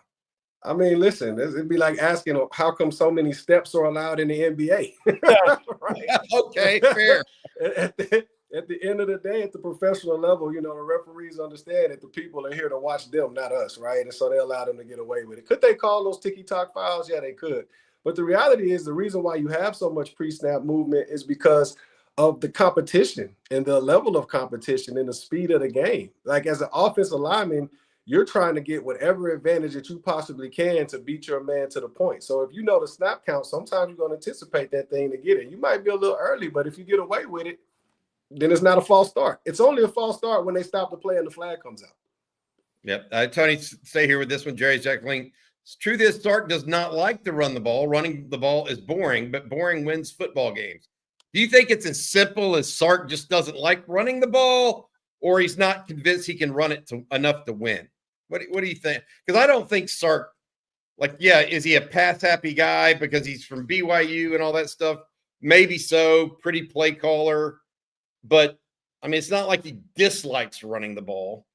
[SPEAKER 3] I mean, listen, it'd be like asking how come so many steps are allowed in the NBA.
[SPEAKER 1] Right. Okay, fair.
[SPEAKER 3] At the end of the day, at the professional level, you know, the referees understand that the people are here to watch them, not us, right? And so they allow them to get away with it. Could they call those ticky-tock fouls? Yeah, they could. But the reality is, the reason why you have so much pre-snap movement is because of the competition and the level of competition and the speed of the game. Like, as an offensive lineman, you're trying to get whatever advantage that you possibly can to beat your man to the point. So if you know the snap count, sometimes you're going to anticipate that thing to get it. You might be a little early, but if you get away with it, then it's not a false start. It's only a false start when they stop the play and the flag comes out.
[SPEAKER 1] Yep. Tony, stay here with this one. Jerry's Jackling. Truth is, Sark does not like to run the ball. Running the ball is boring, but boring wins football games. Do you think it's as simple as Sark just doesn't like running the ball, or he's not convinced he can run it enough to win? What do you think? Because I don't think Sark, is he a pass-happy guy because he's from BYU and all that stuff? Maybe so, pretty play caller. But, I mean, it's not like he dislikes running the ball.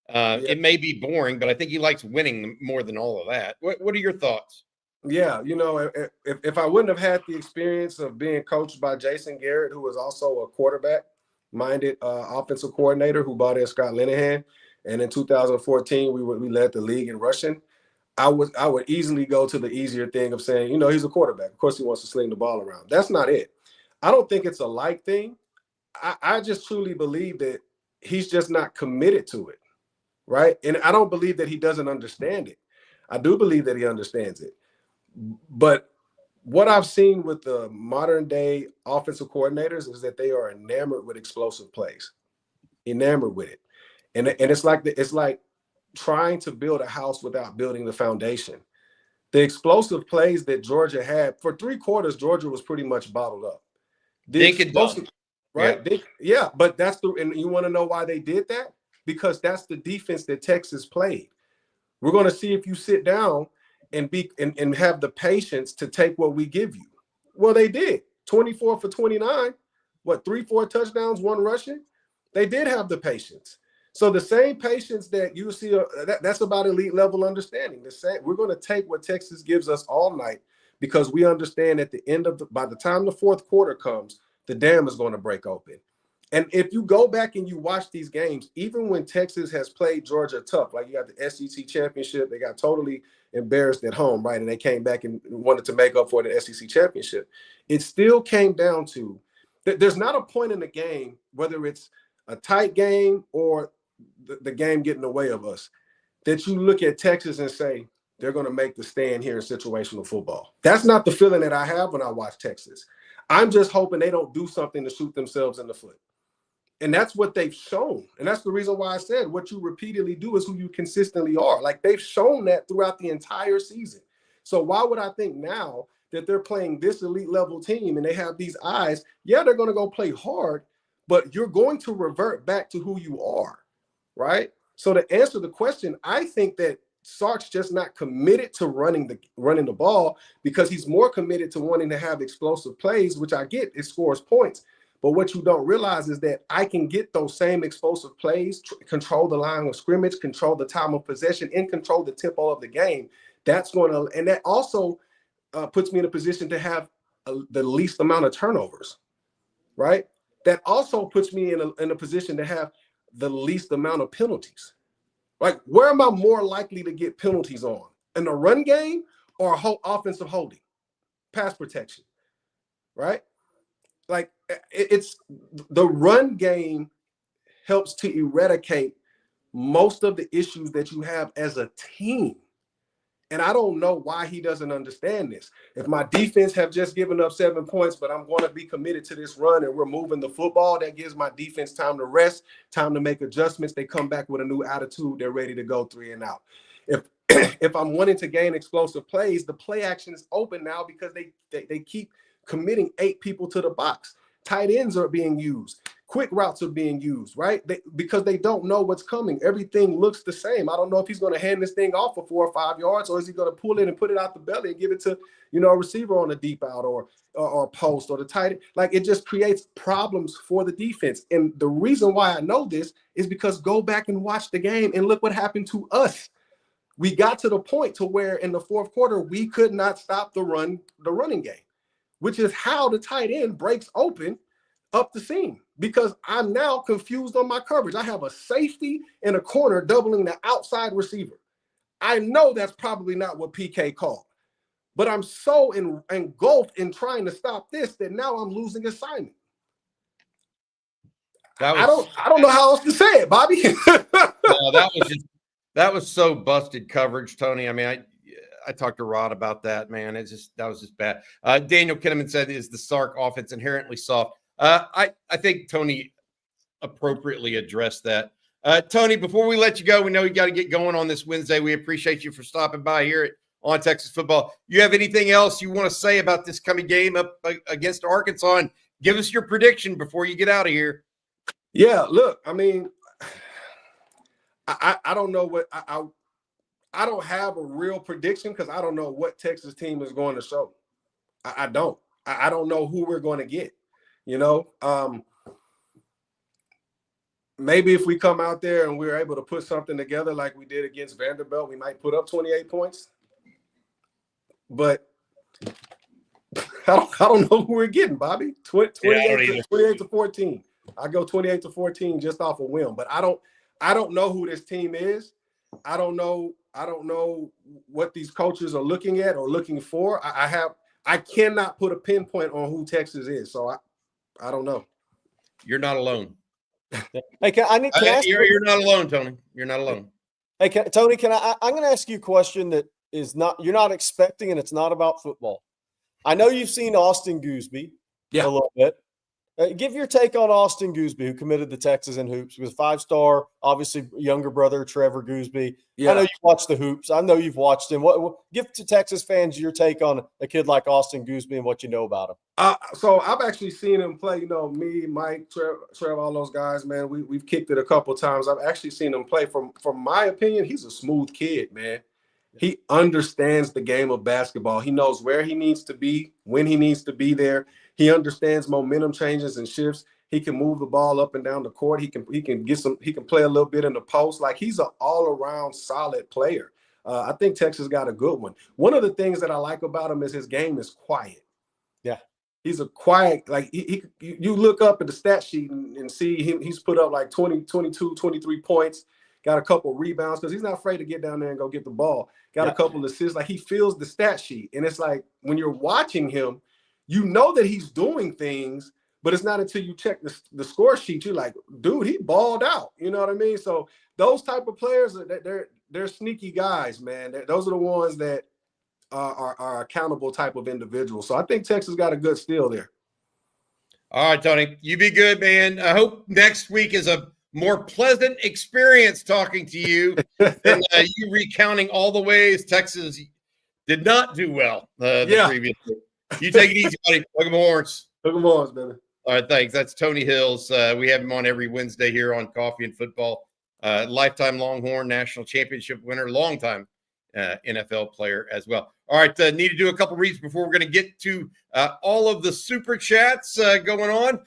[SPEAKER 1] It may be boring, but I think he likes winning more than all of that. What are your thoughts?
[SPEAKER 3] Yeah, you know, if I wouldn't have had the experience of being coached by Jason Garrett, who was also a quarterback-minded offensive coordinator who brought in Scott Linehan, and in 2014 we led the league in rushing, I would easily go to the easier thing of saying, you know, he's a quarterback. Of course he wants to sling the ball around. That's not it. I don't think it's a like thing. I just truly believe that he's just not committed to it, right? And I don't believe that he doesn't understand it. I do believe that he understands it. But what I've seen with the modern day offensive coordinators is that they are enamored with explosive plays, enamored with it. And it's like trying to build a house without building the foundation. The explosive plays that Georgia had for 3 quarters, Georgia was pretty much bottled up. Right? Yeah, but and you want to know why they did that? Because that's the defense that Texas played. We're going to see if you sit down and have the patience to take what we give you. Well, they did. 24 for 29, 3-4 touchdowns, 1 rushing. They did have the patience. So the same patience that you see, that's about elite level understanding. The same, we're going to take what Texas gives us all night, because we understand at the end of by the time the fourth quarter comes, the dam is going to break open. And if you go back and you watch these games, even when Texas has played Georgia tough, like you got the SEC championship, they got totally embarrassed at home, right? And they came back and wanted to make up for the SEC championship. It still came down to there's not a point in the game, whether it's a tight game or the game getting the way of us, that you look at Texas and say, they're going to make the stand here in situational football. That's not the feeling that I have when I watch Texas. I'm just hoping they don't do something to shoot themselves in the foot. And that's what they've shown. And that's the reason why I said what you repeatedly do is who you consistently are. Like, they've shown that throughout the entire season. So why would I think now that they're playing this elite level team and they have these eyes? Yeah, they're going to go play hard, but you're going to revert back to who you are, right? So to answer the question, I think that Sark's just not committed to running the ball, because he's more committed to wanting to have explosive plays, which I get, it scores points. But what you don't realize is that I can get those same explosive plays, control the line of scrimmage, control the time of possession, and control the tempo of the game. That's going to, and that also puts me in a position to have the least amount of turnovers, right? That also puts me in a position to have the least amount of penalties. Like, where am I more likely to get penalties on? In the run game or offensive holding, pass protection, right? Like, it's the run game helps to eradicate most of the issues that you have as a team. And I don't know why he doesn't understand this. If my defense have just given up 7 points, but I'm going to be committed to this run and we're moving the football, that gives my defense time to rest, time to make adjustments. They come back with a new attitude. They're ready to go 3 and out. If I'm wanting to gain explosive plays, the play action is open now because they keep committing 8 people to the box. Tight ends are being used. Quick routes are being used, right? Because they don't know what's coming. Everything looks the same. I don't know if he's going to hand this thing off for 4 or 5 yards, or is he going to pull it and put it out the belly and give it to, a receiver on a deep out or a post or the tight end. Like, it just creates problems for the defense. And the reason why I know this is because go back and watch the game and look what happened to us. We got to the point to where in the fourth quarter, we could not stop the running game, which is how the tight end breaks open up the seam, because I'm now confused on my coverage. I have a safety and a corner doubling the outside receiver. I know that's probably not what PK called, but I'm so engulfed in trying to stop this that now I'm losing assignment. I don't know how else to say it, Bobby.
[SPEAKER 1] No, that was so busted coverage, Tony. I mean, I talked to Rod about that, man. That was just bad. Daniel Kinnaman said, is the Sark offense inherently soft? I think Tony appropriately addressed that. Tony, before we let you go, we know you got to get going on this Wednesday. We appreciate you for stopping by here on Texas Football. You have anything else you want to say about this coming game up against Arkansas? And give us your prediction before you get out of here.
[SPEAKER 3] Yeah, look, I mean, I don't know what I don't have a real prediction because I don't know what Texas team is going to show. I don't. I don't know who we're going to get. Maybe if we come out there and we're able to put something together like we did against Vanderbilt, we might put up 28 points. But I don't know who we're getting, Bobby. 28 to 14. I go 28 to 14 just off a whim. But I don't know who this team is. I don't know what these coaches are looking at or looking for. I cannot put a pinpoint on who Texas is. So I don't know.
[SPEAKER 1] You're not alone.
[SPEAKER 2] Hey,
[SPEAKER 1] you're not alone, Tony. You're not alone.
[SPEAKER 2] Hey, Tony, I'm going to ask you a question that you're not expecting, and it's not about football. I know you've seen Austin Gooseby a little bit. Give your take on Austin Gooseby, who committed to Texas in hoops. He was a 5-star, obviously younger brother, Trevor Gooseby. Yeah. I know you've watched the hoops. I know you've watched him. Give to Texas fans your take on a kid like Austin Gooseby and what you know about him.
[SPEAKER 3] So I've actually seen him play. Me, Mike, Trev, all those guys, man. We've kicked it a couple of times. I've actually seen him play. From my opinion, he's a smooth kid, man. He understands the game of basketball. He knows where he needs to be, when he needs to be there. He understands momentum changes and shifts. He can move the ball up and down the court. He can play a little bit in the post. Like, he's an all-around solid player. I think Texas got a good one. One of the things that I like about him is his game is quiet.
[SPEAKER 2] Yeah.
[SPEAKER 3] He's a quiet, like you look up at the stat sheet and see him. He's put up like 20, 22, 23 points, got a couple rebounds because he's not afraid to get down there and go get the ball. Got a couple assists. Like he fills the stat sheet. And it's like when you're watching him, you know that he's doing things, but it's not until you check the score sheet, you're like, dude, he balled out. You know what I mean? So those type of players, they're sneaky guys, man. Those are the ones that are accountable type of individuals. So I think Texas got a good steal there.
[SPEAKER 1] All right, Tony, you be good, man. I hope next week is a more pleasant experience talking to you than you recounting all the ways Texas did not do well the previous week. You take it easy, buddy. Hook 'em horns.
[SPEAKER 3] Hook 'em horns, baby.
[SPEAKER 1] All right, thanks. That's Tony Hills. We have him on every Wednesday here on Coffee and Football. Lifetime Longhorn national championship winner, longtime NFL player as well. All right, need to do a couple reads before we're going to get to all of the super chats going on.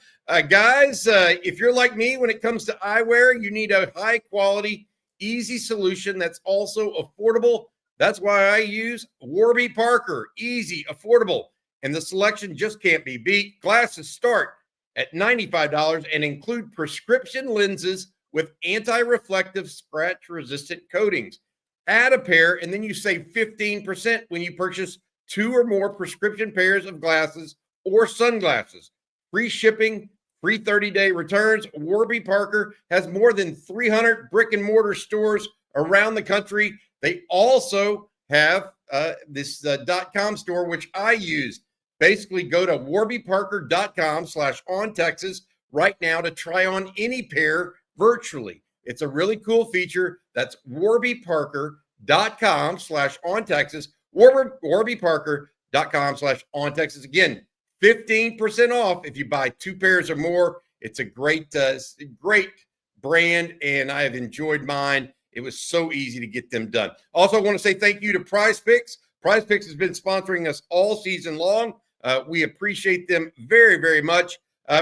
[SPEAKER 1] Guys, if you're like me when it comes to eyewear, you need a high quality, easy solution that's also affordable. That's why I use Warby Parker. Easy, affordable, and the selection just can't be beat. Glasses start at $95 and include prescription lenses with anti-reflective, scratch-resistant coatings. Add a pair, and then you save 15% when you purchase 2 or more prescription pairs of glasses or sunglasses. Free shipping, free 30-day returns. Warby Parker has more than 300 brick-and-mortar stores around the country. They also have this .com store, which I use. Basically, go to warbyparker.com/ontexas right now to try on any pair virtually. It's a really cool feature. That's warbyparker.com/ontexas. warbyparker.com/ontexas. Again, 15% off if you buy 2 pairs or more. It's a great brand, and I have enjoyed mine. It was so easy to get them done. Also, I want to say thank you to Prize Picks. Prize Picks has been sponsoring us all season long. We appreciate them very, very much.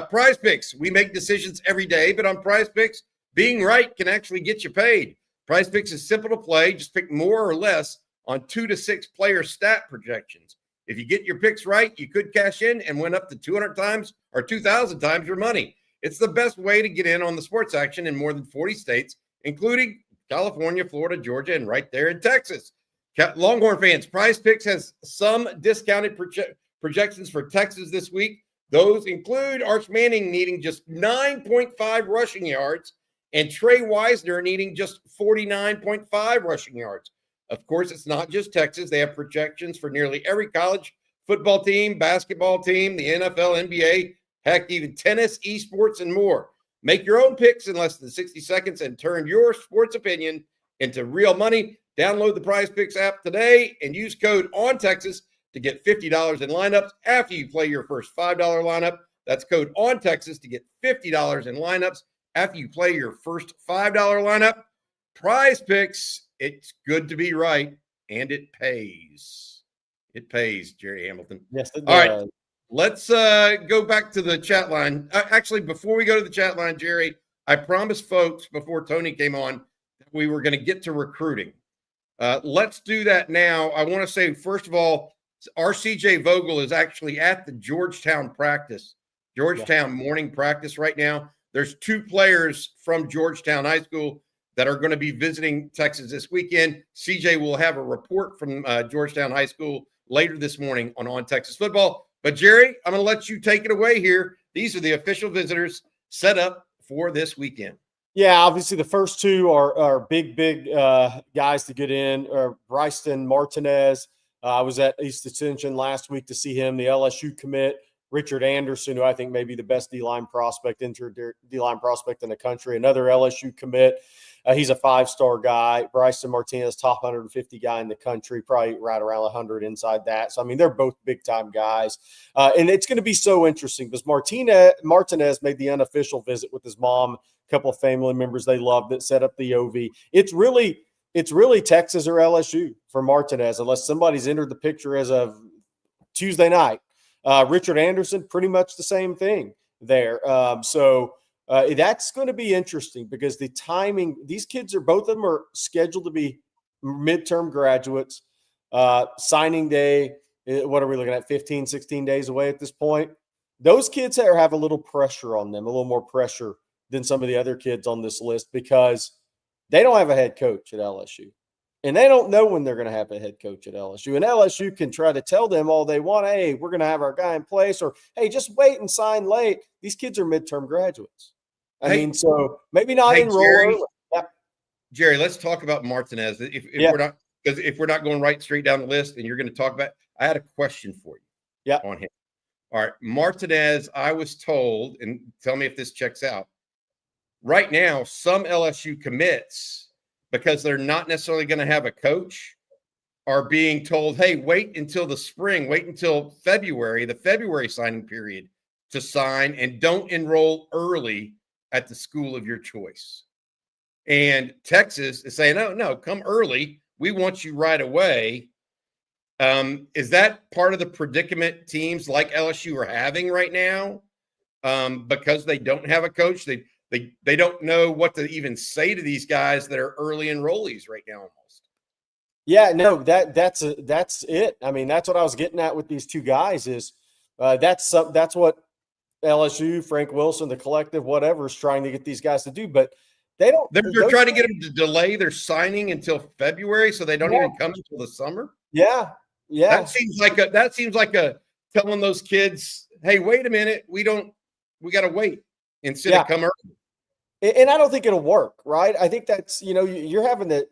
[SPEAKER 1] Prize Picks, we make decisions every day, but on Prize Picks, being right can actually get you paid. Prize Picks is simple to play. Just pick more or less on 2 to 6 player stat projections. If you get your picks right, you could cash in and win up to 200 times or 2,000 times your money. It's the best way to get in on the sports action in more than 40 states, including California, Florida, Georgia, and right there in Texas. Longhorn fans, Prize Picks has some discounted projections for Texas this week. Those include Arch Manning needing just 9.5 rushing yards and Trey Wisner needing just 49.5 rushing yards. Of course, it's not just Texas. They have projections for nearly every college football team, basketball team, the NFL, NBA, heck, even tennis, esports, and more. Make your own picks in less than 60 seconds and turn your sports opinion into real money. Download the Prize Picks app today and use code ONTEXAS to get $50 in lineups after you play your first $5 lineup. That's code ONTEXAS to get $50 in lineups after you play your first $5 lineup. Prize Picks, it's good to be right, and it pays. It pays, Jerry Hamilton.
[SPEAKER 2] Yes, it does.
[SPEAKER 1] All right, let's go back to the chat line. Actually, before we go to the chat line, Jerry, I promised folks before Tony came on that we were going to get to recruiting. Let's do that now. I want to say, first of all, our CJ Vogel is actually at the Georgetown morning practice right now. There's 2 players from Georgetown High School that are going to be visiting Texas this weekend. CJ will have a report from Georgetown High School later this morning on Texas Football. But, Jerry, I'm going to let you take it away here. These are the official visitors set up for this weekend.
[SPEAKER 2] Yeah, obviously the first 2 are big guys to get in. Bryson Martinez. I was at East Extension last week to see him, the LSU commit. Richard Anderson, who I think may be the best D-line prospect, D-line prospect in the country. Another LSU commit. He's a 5-star guy. Bryson Martinez, top 150 guy in the country, probably right around 100 inside that. So, I mean, they're both big-time guys. And it's going to be so interesting because Martinez made the unofficial visit with his mom, a couple of family members they loved that set up the OV. It's really Texas or LSU for Martinez, unless somebody's entered the picture as of Tuesday night. Richard Anderson, pretty much the same thing there. So that's going to be interesting because the timing, these kids both of them are scheduled to be midterm graduates. Signing day, what are we looking at, 15, 16 days away at this point? Those kids have a little pressure on them, a little more pressure than some of the other kids on this list because they don't have a head coach at LSU. And they don't know when they're going to have a head coach at LSU. And LSU can try to tell them all they want, hey, we're going to have our guy in place, or hey, just wait and sign late. These kids are midterm graduates. I mean, so maybe not enroll early. Yeah.
[SPEAKER 1] Jerry, let's talk about Martinez. If we're not going right straight down the list, and you're going to talk about, I had a question for you on him. All right, Martinez, I was told, and tell me if this checks out. Right now, some LSU commits, because they're not necessarily going to have a coach, are being told, hey, wait until the spring, wait until February, the February signing period to sign, and don't enroll early at the school of your choice. And Texas is saying, no, come early. We want you right away. Is that part of the predicament teams like LSU are having right now? Because they don't have a coach, they don't know what to even say to these guys that are early enrollees right now almost.
[SPEAKER 2] Yeah, no, that's it. I mean, that's what I was getting at with these two guys is that's what LSU, Frank Wilson, the collective, whatever, is trying to get these guys to do. But they don't.
[SPEAKER 1] They're trying to get them to delay their signing until February, so they don't even come until the summer.
[SPEAKER 2] Yeah.
[SPEAKER 1] That seems like a telling those kids, hey, wait a minute, we got to wait instead of come early.
[SPEAKER 2] And I don't think it'll work, right? I think that's, you're having to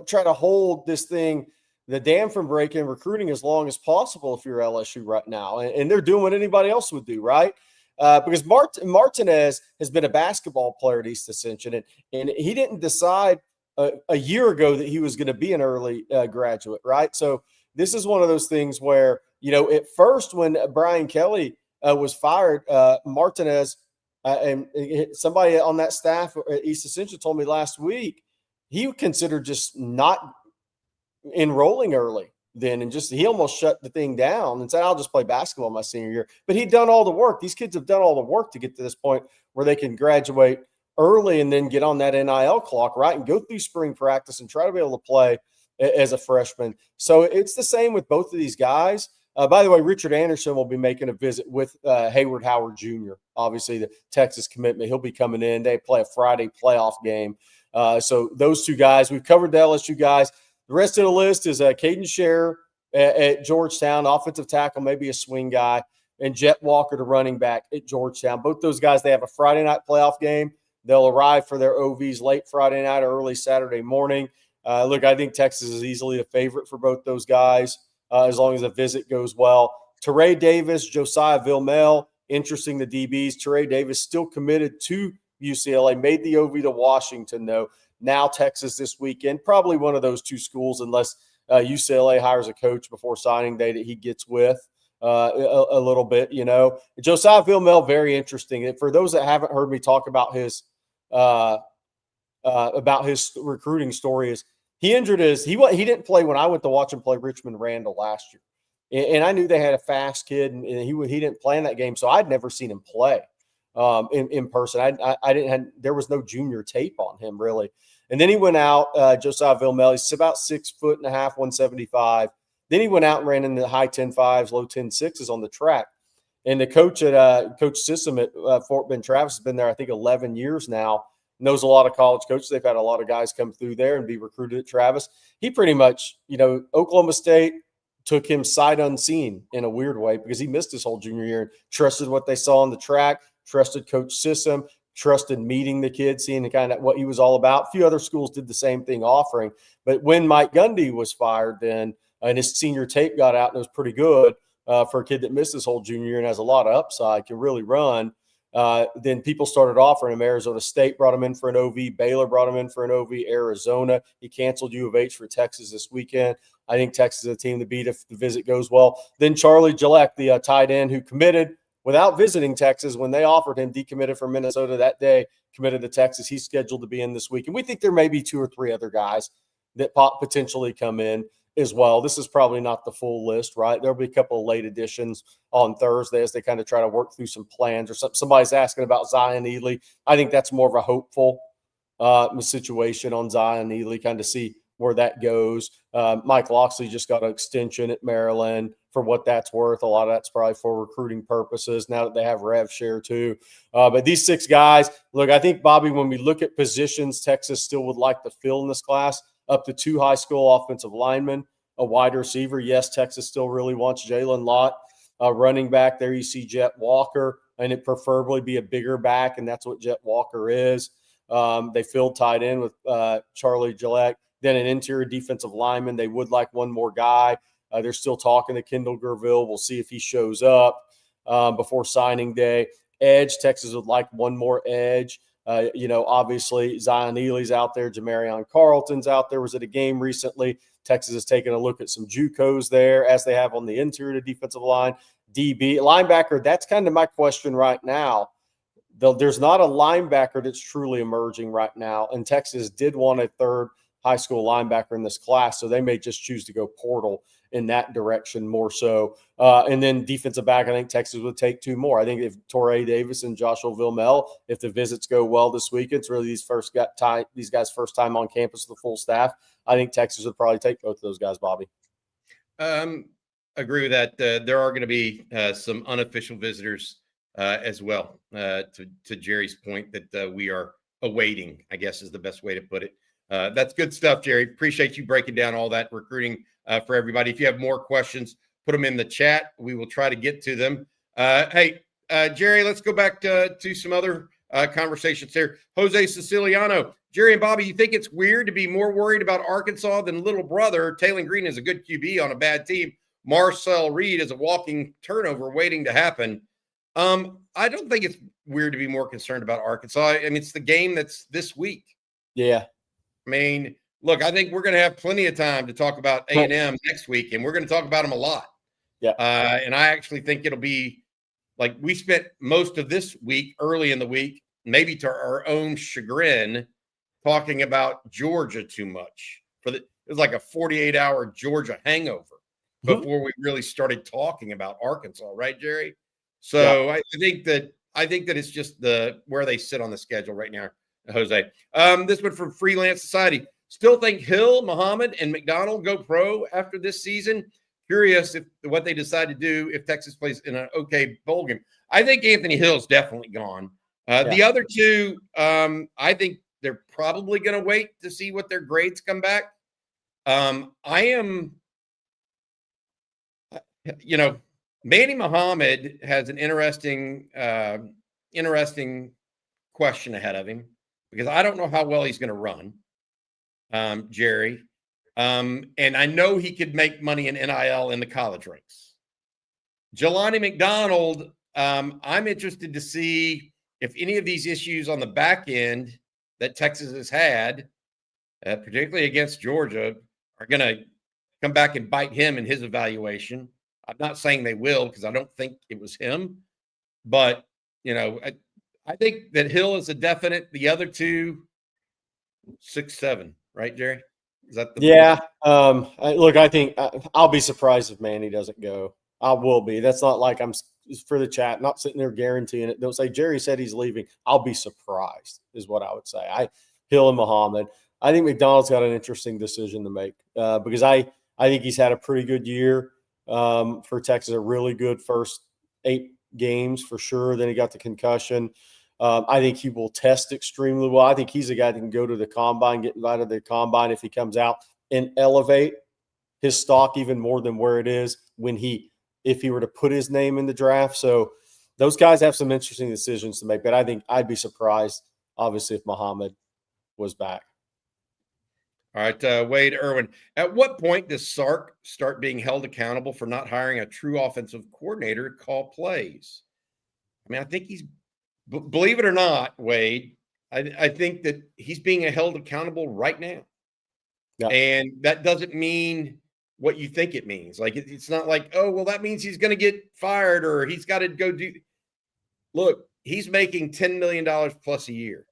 [SPEAKER 2] try to hold this thing, the dam from breaking, recruiting as long as possible if you're LSU right now. And they're doing what anybody else would do, right? Because Martinez has been a basketball player at East Ascension, and he didn't decide a year ago that he was going to be an early graduate, right? So this is one of those things where, at first when Brian Kelly was fired, Martinez and somebody on that staff at East Ascension told me last week he considered just not enrolling early then, and he almost shut the thing down and said, I'll just play basketball my senior year. But he'd done all the work. These kids have done all the work to get to this point where they can graduate early and then get on that NIL clock, right, and go through spring practice and try to be able to play as a freshman. So it's the same with both of these guys. By the way, Richard Anderson will be making a visit with Hayward Howard Jr., obviously the Texas commitment. He'll be coming in. They play a Friday playoff game. So those two guys, we've covered the LSU guys. The rest of the list is Caden Scherer at Georgetown, offensive tackle, maybe a swing guy, and Jet Walker, the running back at Georgetown. Both those guys, they have a Friday night playoff game. They'll arrive for their OVs late Friday night or early Saturday morning. Look, I think Texas is easily a favorite for both those guys as long as the visit goes well. Teray Davis, Josiah Vilmel, interesting, the DBs. Teray Davis still committed to UCLA, made the OV to Washington, though. Now Texas this weekend, probably one of those two schools unless UCLA hires a coach before signing day that he gets with a little bit, Josiah Vilmel, very interesting. For those that haven't heard me talk about his recruiting story, is he injured he didn't play when I went to watch him play Richmond Randall last year. And I knew they had a fast kid, and he didn't play in that game, so I'd never seen him play in person. There was no junior tape on him really. And then he went out, Josiah Vilmel, he's about 6'1.5", 175. Then he went out and ran in the high 10.5s, low 10.6s on the track. And the coach at Coach Sissom at Fort Bend Travis has been there, I think, 11 years now. Knows a lot of college coaches. They've had a lot of guys come through there and be recruited at Travis. He pretty much, Oklahoma State took him sight unseen in a weird way because he missed his whole junior year and trusted what they saw on the track, trusted Coach Sissom, trusted meeting the kid, seeing kind of what he was all about. A few other schools did the same thing offering. But when Mike Gundy was fired then, and his senior tape got out and it was pretty good for a kid that missed his whole junior year and has a lot of upside, can really run, then people started offering him. Arizona State brought him in for an OV. Baylor brought him in for an OV. Arizona, he canceled U of H for Texas this weekend. I think Texas is a team to beat if the visit goes well. Then Charlie Gillette, the tight end who committed without visiting Texas when they offered him, decommitted from Minnesota that day, committed to Texas. He's scheduled to be in this week. And we think there may be 2 or 3 other guys that potentially come in as well. This is probably not the full list, right? There'll be a couple of late additions on Thursday as they kind of try to work through some plans, or somebody's asking about Zion Ely. I think that's more of a hopeful situation on Zion Ely, kind of see where that goes. Mike Loxley just got an extension at Maryland for what that's worth. A lot of that's probably for recruiting purposes now that they have rev share too. But these 6 guys, look, I think, Bobby, when we look at positions Texas still would like to fill in this class, up to 2 high school offensive linemen, a wide receiver. Yes, Texas still really wants Jalen Lott. Running back, there you see Jet Walker, and it preferably be a bigger back, and that's what Jet Walker is. They filled tight end with Charlie Gillette. Then an interior defensive lineman. They would like one more guy. They're still talking to Kendall Gerville. We'll see if he shows up before signing day. Edge, Texas would like one more edge. Obviously Zion Ely's out there. Jamarion Carlton's out there. Was at a game recently. Texas has taken a look at some JUCOs there, as they have on the interior defensive line. DB, linebacker, that's kind of my question right now. There's not a linebacker that's truly emerging right now, and Texas did want a 3rd high school linebacker in this class, so they may just choose to go portal in that direction more so. And then defensive back, I think Texas would take 2 more. I think if Torrey Davis and Joshua Vilmel, if the visits go well this week, it's really these guys' first time on campus with the full staff. I think Texas would probably take both of those guys, Bobby.
[SPEAKER 1] Agree with that. There are going to be some unofficial visitors as well, to Jerry's point that we are awaiting, I guess is the best way to put it. That's good stuff, Jerry. Appreciate you breaking down all that recruiting for everybody. If you have more questions, put them in the chat. We will try to get to them. Hey, Jerry, let's go back to some other conversations here. Jose Siciliano, Jerry and Bobby, you think it's weird to be more worried about Arkansas than little brother? Taylor Green is a good QB on a bad team. Marcel Reed is a walking turnover waiting to happen. I don't think it's weird to be more concerned about Arkansas. I mean, it's the game that's this week.
[SPEAKER 2] Yeah.
[SPEAKER 1] I mean, look, I think we're going to have plenty of time to talk about A&M next week, and we're going to talk about them a lot.
[SPEAKER 2] Yeah.
[SPEAKER 1] And I actually think it'll be like we spent most of this week, early in the week, maybe to our own chagrin, talking about Georgia too much. It was like a 48-hour Georgia hangover before we really started talking about Arkansas, right, Jerry? So yeah. I think that it's just where they sit on the schedule right now, Jose. This one from Freelance Society. Still think Hill, Muhammad, and McDonald go pro after this season. Curious what they decide to do if Texas plays in an okay bowl game. I think Anthony Hill's definitely gone. The other 2, I think they're probably going to wait to see what their grades come back. Manny Muhammad has an interesting question ahead of him because I don't know how well he's going to run, Jerry. And I know he could make money in NIL in the college ranks. Jelani McDonald, I'm interested to see if any of these issues on the back end that Texas has had, particularly against Georgia, are going to come back and bite him in his evaluation. I'm not saying they will because I don't think it was him. But, I think that Hill is a definite. The other 2, 6, 7, right, Jerry? Is that look, I think I'll be surprised if Manny doesn't go. I will be. That's not like I'm for the chat, not sitting there guaranteeing it. They'll say Jerry said he's leaving. I'll be surprised is what I would say. Hill and Muhammad. I think McDonald's got an interesting decision to make because I think he's had a pretty good year for Texas, a really good first 8 games for sure. Then he got the concussion. I think he will test extremely well. I think he's a guy that can go to the combine, get invited to the combine if he comes out and elevate his stock even more than where it is if he were to put his name in the draft. So those guys have some interesting decisions to make, but I think I'd be surprised, obviously, if Muhammad was back. All right, Wade Irwin. At what point does Sark start being held accountable for not hiring a true offensive coordinator to call plays? I mean, I think believe it or not, Wade, I think that he's being held accountable right now. Yeah. And that doesn't mean what you think it means. Like, it's not like, oh, well, that means he's going to get fired or he's got to go do. Look, he's making $10 million plus a year.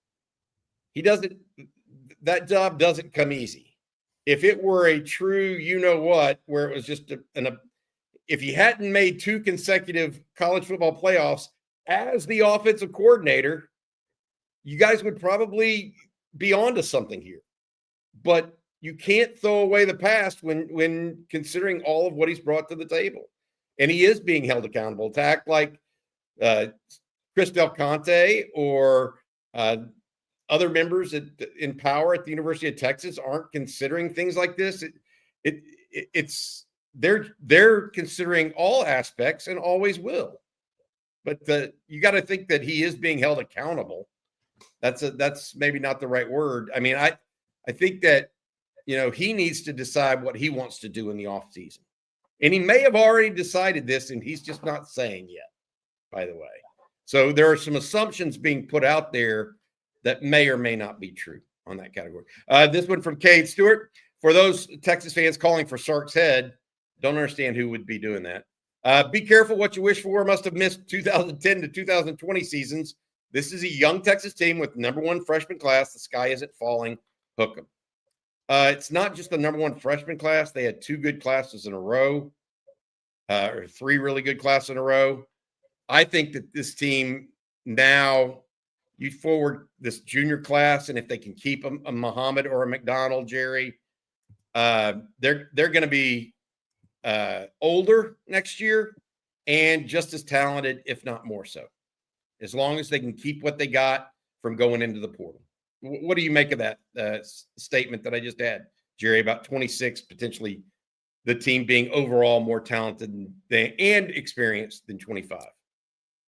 [SPEAKER 1] That job doesn't come easy. If it were a true, where it was just if he hadn't made 2 consecutive college football playoffs as the offensive coordinator, you guys would probably be onto something here. But you can't throw away the past when considering all of what he's brought to the table. And he is being held accountable to act like Chris Del Conte or other members in power at the University of Texas aren't considering things like this. It's they're considering all aspects and always will. But you got to think that he is being held accountable. That's maybe not the right word. I mean, I think that, he needs to decide what he wants to do in the offseason. And he may have already decided this, and he's just not saying yet, by the way. So there are some assumptions being put out there that may or may not be true on that category. This one from Cade Stewart. For those Texas fans calling for Sark's head, don't understand who would be doing that. Be careful what you wish for. Must have missed 2010 to 2020 seasons. This is a young Texas team with number one freshman class. The sky isn't falling. Hook them. It's not just the number one freshman class. They had 2 good classes in a row, or 3 really good classes in a row. I think that this team now, you forward this junior class, and if they can keep a Muhammad or a McDonald, Jerry, they're going to be older next year and just as talented, if not more so, as long as they can keep what they got from going into the portal. What do you make of that statement that I just had, Jerry, about 26, potentially the team being overall more talented and experienced than 25?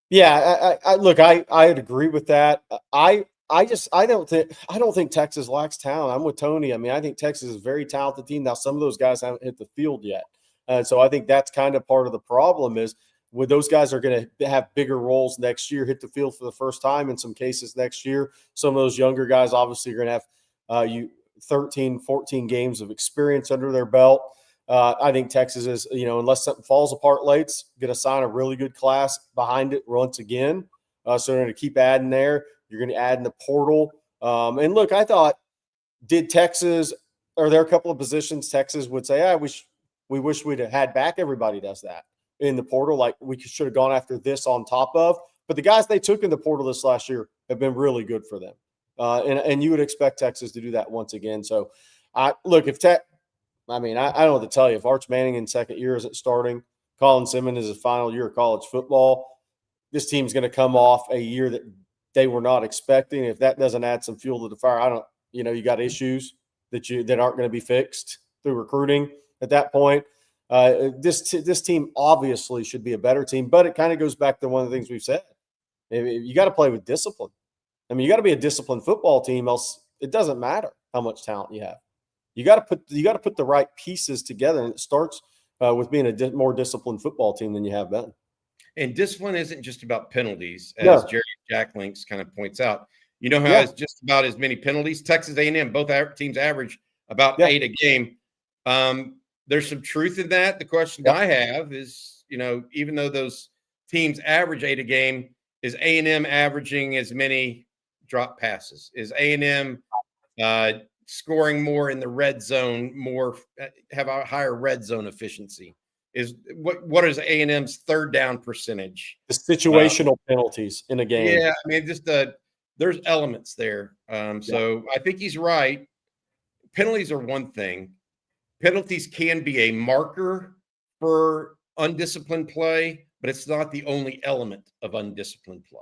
[SPEAKER 2] Yeah, I'd agree with that. I don't think Texas lacks talent. I'm with Tony. I mean, I think Texas is a very talented team. Now, some of those guys haven't hit the field yet. So I think that's kind of part of the problem is when those guys are going to have bigger roles next year, hit the field for the first time in some cases next year. Some of those younger guys obviously are going to have 13, 14 games of experience under their belt. I think Texas is, unless something falls apart late, going to sign a really good class behind it once again. So they're going to keep adding there. You're going to add in the portal. And look, I thought, are there a couple of positions Texas would say, we wish we'd have had back? Everybody does that in the portal. Like we should have gone after this on top of. But the guys they took in the portal this last year have been really good for them. And you would expect Texas to do that once again. So, I don't know what to tell you. If Arch Manning in second year isn't starting, Colin Simmons is his final year of college football, this team's going to come off a year that they were not expecting. If that doesn't add some fuel to the fire, you got issues that aren't going to be fixed through recruiting at that point. This team obviously should be a better team, but it kind of goes back to one of the things we've said. You got to play with discipline. I mean, you got to be a disciplined football team, else it doesn't matter how much talent you have. You got to put the right pieces together, and it starts with being a more disciplined football team than you have been.
[SPEAKER 1] And discipline isn't just about penalties, as Jerry Jack Links kind of points out. You know how it's just about as many penalties. Texas A&M, both teams average about 8 a game. There's some truth in that. The question I have is, even though those teams average 8 a game, is A&M averaging as many drop passes? Is A&M scoring more in the red zone, have a higher red zone efficiency? What is A&M's third down percentage?
[SPEAKER 2] The situational penalties in a game.
[SPEAKER 1] Yeah, I mean, just there's elements there. So I think he's right. Penalties are one thing. Penalties can be a marker for undisciplined play, but it's not the only element of undisciplined play.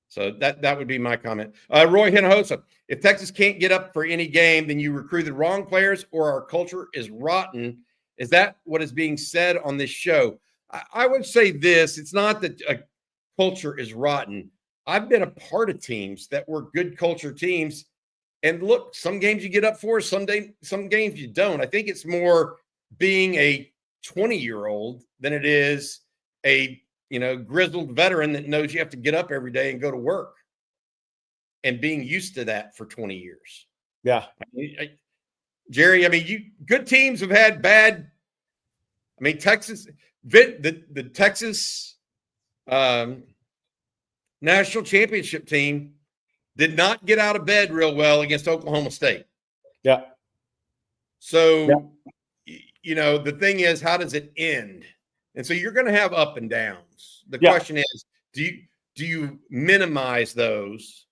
[SPEAKER 1] So that would be my comment. Roy Hinojosa, if Texas can't get up for any game, then you recruited the wrong players or our culture is rotten. Is that what is being said on this show? I would say this. It's not that a culture is rotten. I've been a part of teams that were good culture teams. And look, some games you get up for, some games you don't. I think it's more being a 20-year-old than it is a grizzled veteran that knows you have to get up every day and go to work and being used to that for 20 years.
[SPEAKER 2] Yeah.
[SPEAKER 1] Jerry, good teams have had bad. Texas, the Texas national championship team did not get out of bed real well against Oklahoma State.
[SPEAKER 2] Yeah.
[SPEAKER 1] So, the thing is, how does it end? And so you're going to have up and downs. The question is, do you minimize those?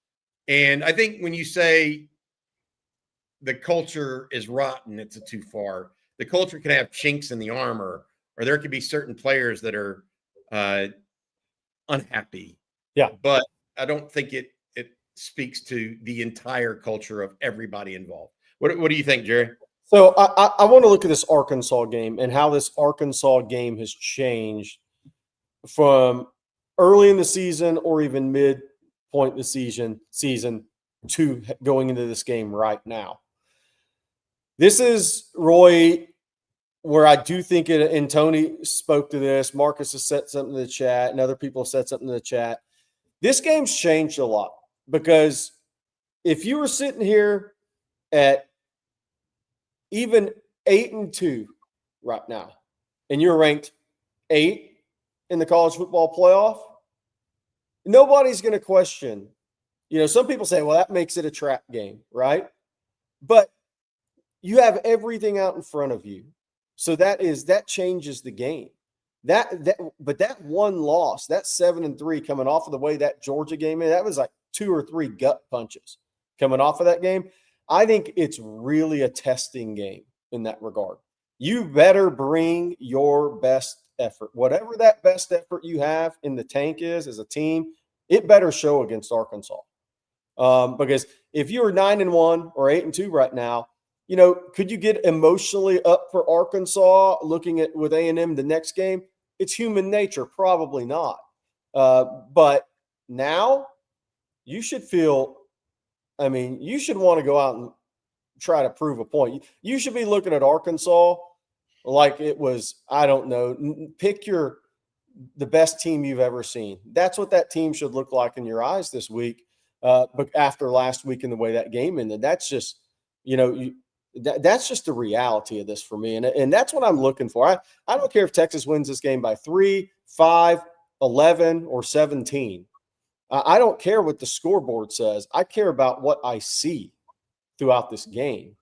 [SPEAKER 1] And I think when you say the culture is rotten. It's too far. The culture can have chinks in the armor, or there could be certain players that are unhappy.
[SPEAKER 2] Yeah.
[SPEAKER 1] But I don't think it speaks to the entire culture of everybody involved. What do you think, Jerry?
[SPEAKER 2] So I want to look at this Arkansas game and how this Arkansas game has changed from early in the season or even midpoint in the season to going into this game right now. This is, Roy, where I do think it, and Tony spoke to this, Marcus has said something in the chat, and other people have said something in the chat. This game's changed a lot because if you were sitting here at even 8-2 right now, and you're ranked 8 in the college football playoff, nobody's going to question. Some people say, well, that makes it a trap game, right? But you have everything out in front of you. So that changes the game. But that one loss, that 7-3 coming off of the way that Georgia game is, that was like 2 or 3 gut punches coming off of that game. I think it's really a testing game in that regard. You better bring your best effort. Whatever that best effort you have in the tank is as a team, it better show against Arkansas. Because if you're 9-1 or 8-2 right now, could you get emotionally up for Arkansas looking at with A&M the next game? It's human nature, probably not. But now you should feel, you should want to go out and try to prove a point. You should be looking at Arkansas like it was, I don't know, pick the best team you've ever seen. That's what that team should look like in your eyes this week. But after last week and the way that game ended, that's just, that's just the reality of this for me. And that's what I'm looking for. I don't care if Texas wins this game by 3, 5, 11, or 17. I don't care what the scoreboard says. I care about what I see throughout this game.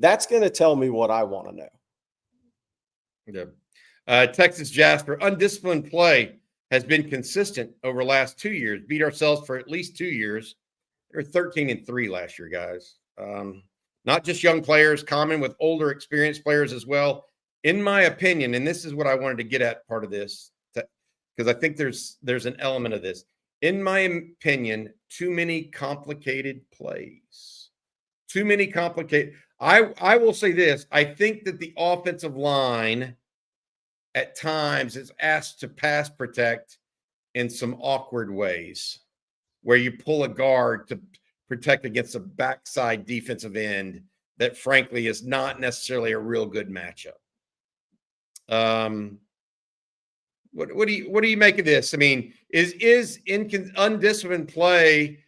[SPEAKER 2] That's going to tell me what I want to know.
[SPEAKER 1] Yeah. Texas Jasper, undisciplined play has been consistent over the last 2 years. Beat ourselves for at least 2 years. They were 13-3 last year, guys. Not just young players, common with older, experienced players as well. In my opinion, and this is what I wanted to get at part of this, because I think there's an element of this. In my opinion, too many complicated plays. Too many complicated. I will say this. I think that the offensive line at times is asked to pass protect in some awkward ways where you pull a guard to protect against a backside defensive end that frankly is not necessarily a real good matchup. What do you make of this? Is undisciplined play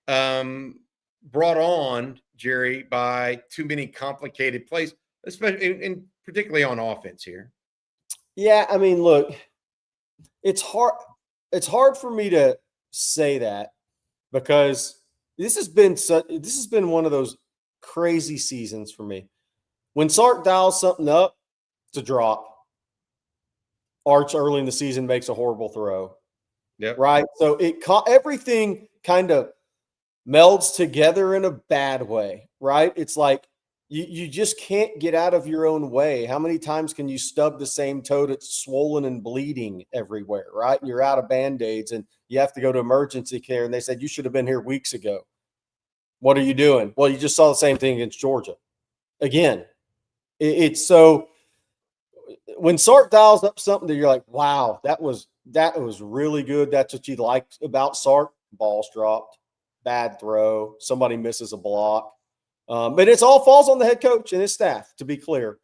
[SPEAKER 1] brought on, Jerry, by too many complicated plays, especially in particularly on offense here?
[SPEAKER 2] Yeah, look, it's hard for me to say that because this has been one of those crazy seasons for me. When Sark dials something up, it's a drop. Arch early in the season makes a horrible throw.
[SPEAKER 1] Yeah.
[SPEAKER 2] Right. So everything kind of melds together in a bad way. Right. It's like you just can't get out of your own way. How many times can you stub the same toe that's swollen and bleeding everywhere? Right. And you're out of Band-Aids and you have to go to emergency care. And they said, you should have been here weeks ago. What are you doing? Well, you just saw the same thing against Georgia. Again, it's so when Sark dials up something that you're like, wow, that was really good. That's what you liked about Sark. Balls dropped, bad throw, somebody misses a block. But it all falls on the head coach and his staff, to be clear.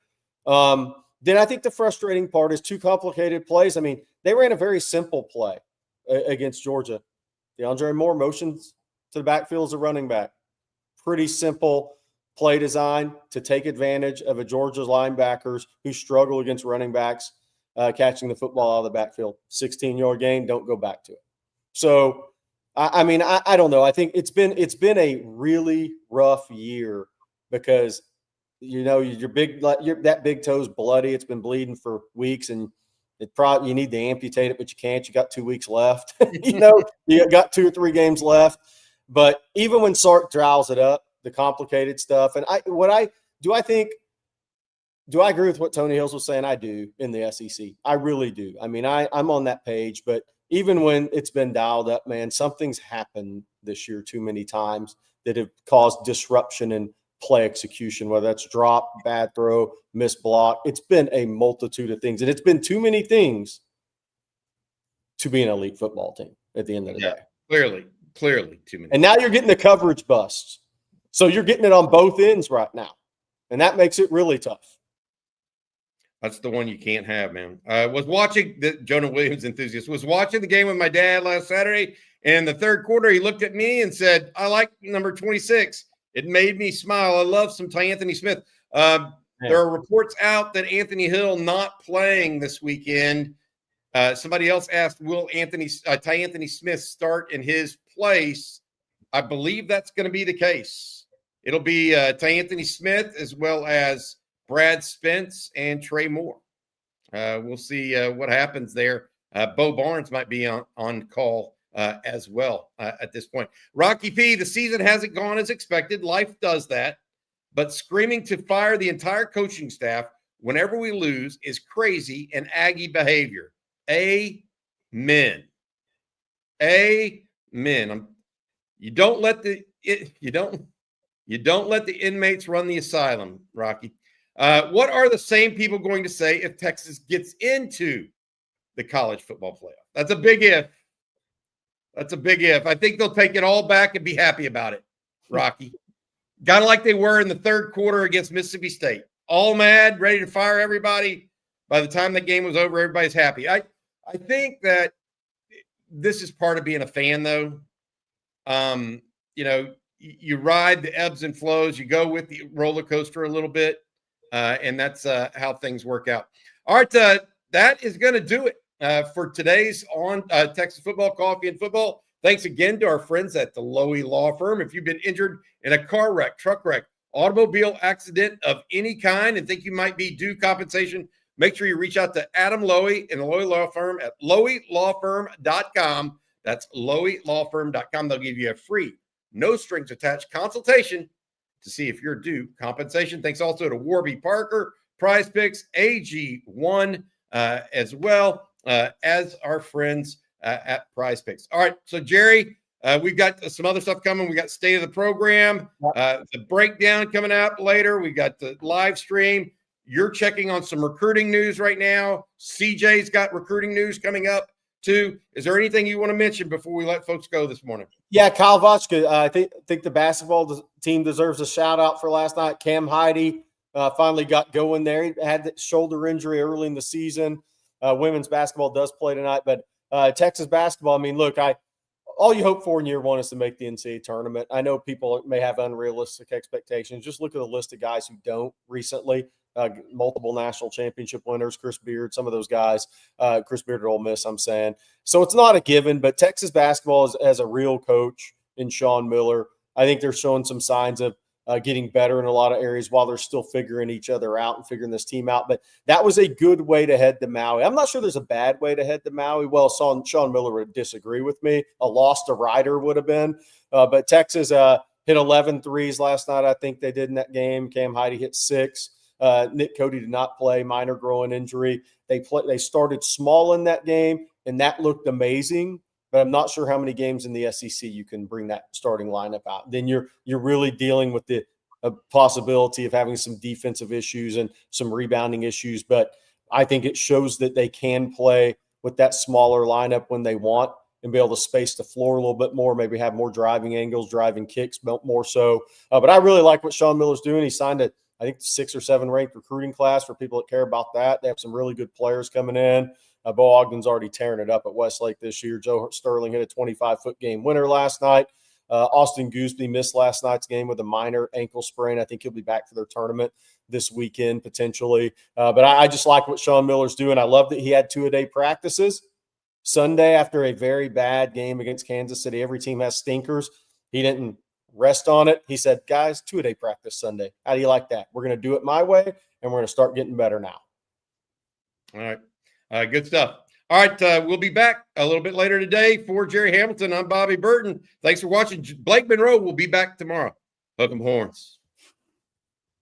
[SPEAKER 2] Then I think the frustrating part is too complicated plays. They ran a very simple play against Georgia. DeAndre Moore motions to the backfield as a running back. Pretty simple play design to take advantage of a Georgia linebackers who struggle against running backs catching the football out of the backfield. 16-yard gain, don't go back to it. So, I don't know. I think it's been a really rough year because, that big toe's bloody. It's been bleeding for weeks, and you need to amputate it, but you can't. You got 2 weeks left. You got 2 or 3 games left. But even when Sark dials it up, the complicated stuff. And do I agree with what Tony Hills was saying? I do in the SEC. I really do. I mean, I'm on that page, but even when it's been dialed up, man, something's happened this year too many times that have caused disruption in play execution, whether that's drop, bad throw, missed block. It's been a multitude of things, and it's been too many things to be an elite football team at the end of the day.
[SPEAKER 1] Clearly too many.
[SPEAKER 2] And now you're getting the coverage busts. So you're getting it on both ends right now, and that makes it really tough.
[SPEAKER 1] That's the one you can't have, man. I was watching the Jonah Williams enthusiast was watching the game with my dad last Saturday. And in the third quarter, he looked at me and said, "I like number 26. It made me smile. I love some Anthony Smith." There are reports out that Anthony Hill not playing this weekend. Somebody else asked, "Will Anthony Smith start in his place?" I believe that's going to be the case. It'll be Anthony Smith as well as Brad Spence and Trey Moore. We'll see what happens there. Bo Barnes might be on call as well at this point. Rocky P, the season hasn't gone as expected. Life does that. But screaming to fire the entire coaching staff whenever we lose is crazy and Aggie behavior. Amen. Amen. You don't let the inmates run the asylum, Rocky. What are the same people going to say if Texas gets into the college football playoff? That's a big if. I think they'll take it all back and be happy about it, Rocky. Got to like they were in the third quarter against Mississippi State. All mad, ready to fire everybody. By the time the game was over, everybody's happy. I think that this is part of being a fan, though. You ride the ebbs and flows. You go with the roller coaster a little bit. And that's how things work out. All right, that is going to do it for today's on Texas Football, Coffee and Football. Thanks again to our friends at the Lowy Law Firm. If you've been injured in a car wreck, truck wreck, automobile accident of any kind and think you might be due compensation, make sure you reach out to Adam Lowy and the Lowy Law Firm at loweylawfirm.com. That's loweylawfirm.com. They'll give you a free, no strings attached consultation to see if you're due compensation. Thanks also to Warby Parker, Prize Picks, AG1, as well as our friends at Prize Picks. All right, so Jerry, we've got some other stuff coming. We got State of the Program, the breakdown coming out later. We got the live stream. You're checking on some recruiting news right now. CJ's got recruiting news coming up too. Is there anything you want to mention before we let folks go this morning?
[SPEAKER 2] Yeah, Kyle Votchka, I think the basketball team deserves a shout out for last night. Cam Heide finally got going there. He had the shoulder injury early in the season. Women's basketball does play tonight, but Texas basketball, I mean, look, all you hope for in year one is to make the NCAA tournament. I know people may have unrealistic expectations. Just look at the list of guys who don't recently. Multiple national championship winners, Chris Beard, some of those guys, Chris Beard at Ole Miss, I'm saying. So it's not a given, but Texas basketball has a real coach in Sean Miller. I think they're showing some signs of getting better in a lot of areas while they're still figuring each other out and figuring this team out. But that was a good way to head to Maui. I'm not sure there's a bad way to head to Maui. Well, Sean Miller would disagree with me. A loss to Ryder would have been. But Texas hit 11 threes last night, I think they did in that game. Cam Heide hit 6. Nick Cody did not play, minor groin injury. They started small in that game, and that looked amazing. But I'm not sure how many games in the SEC you can bring that starting lineup out. Then you're really dealing with the possibility of having some defensive issues and some rebounding issues. But I think it shows that they can play with that smaller lineup when they want and be able to space the floor a little bit more, maybe have more driving angles, driving kicks more so. But I really like what Sean Miller's doing. He signed I think, the 6 or 7 ranked recruiting class for people that care about that. They have some really good players coming in. Bo Ogden's already tearing it up at Westlake this year. Joe Sterling hit a 25-foot game winner last night. Austin Gooseby missed last night's game with a minor ankle sprain. I think he'll be back for their tournament this weekend potentially. But I just like what Sean Miller's doing. I love that he had 2-a-day practices. Sunday, after a very bad game against Kansas City, every team has stinkers. He didn't rest on it. He said, guys, 2-a-day practice Sunday. How do you like that? We're going to do it my way, and we're going to start getting better now.
[SPEAKER 1] All right. Good stuff. All right. We'll be back a little bit later today. For Jerry Hamilton, I'm Bobby Burton. Thanks for watching. Blake Monroe will be back tomorrow. Hook 'em horns.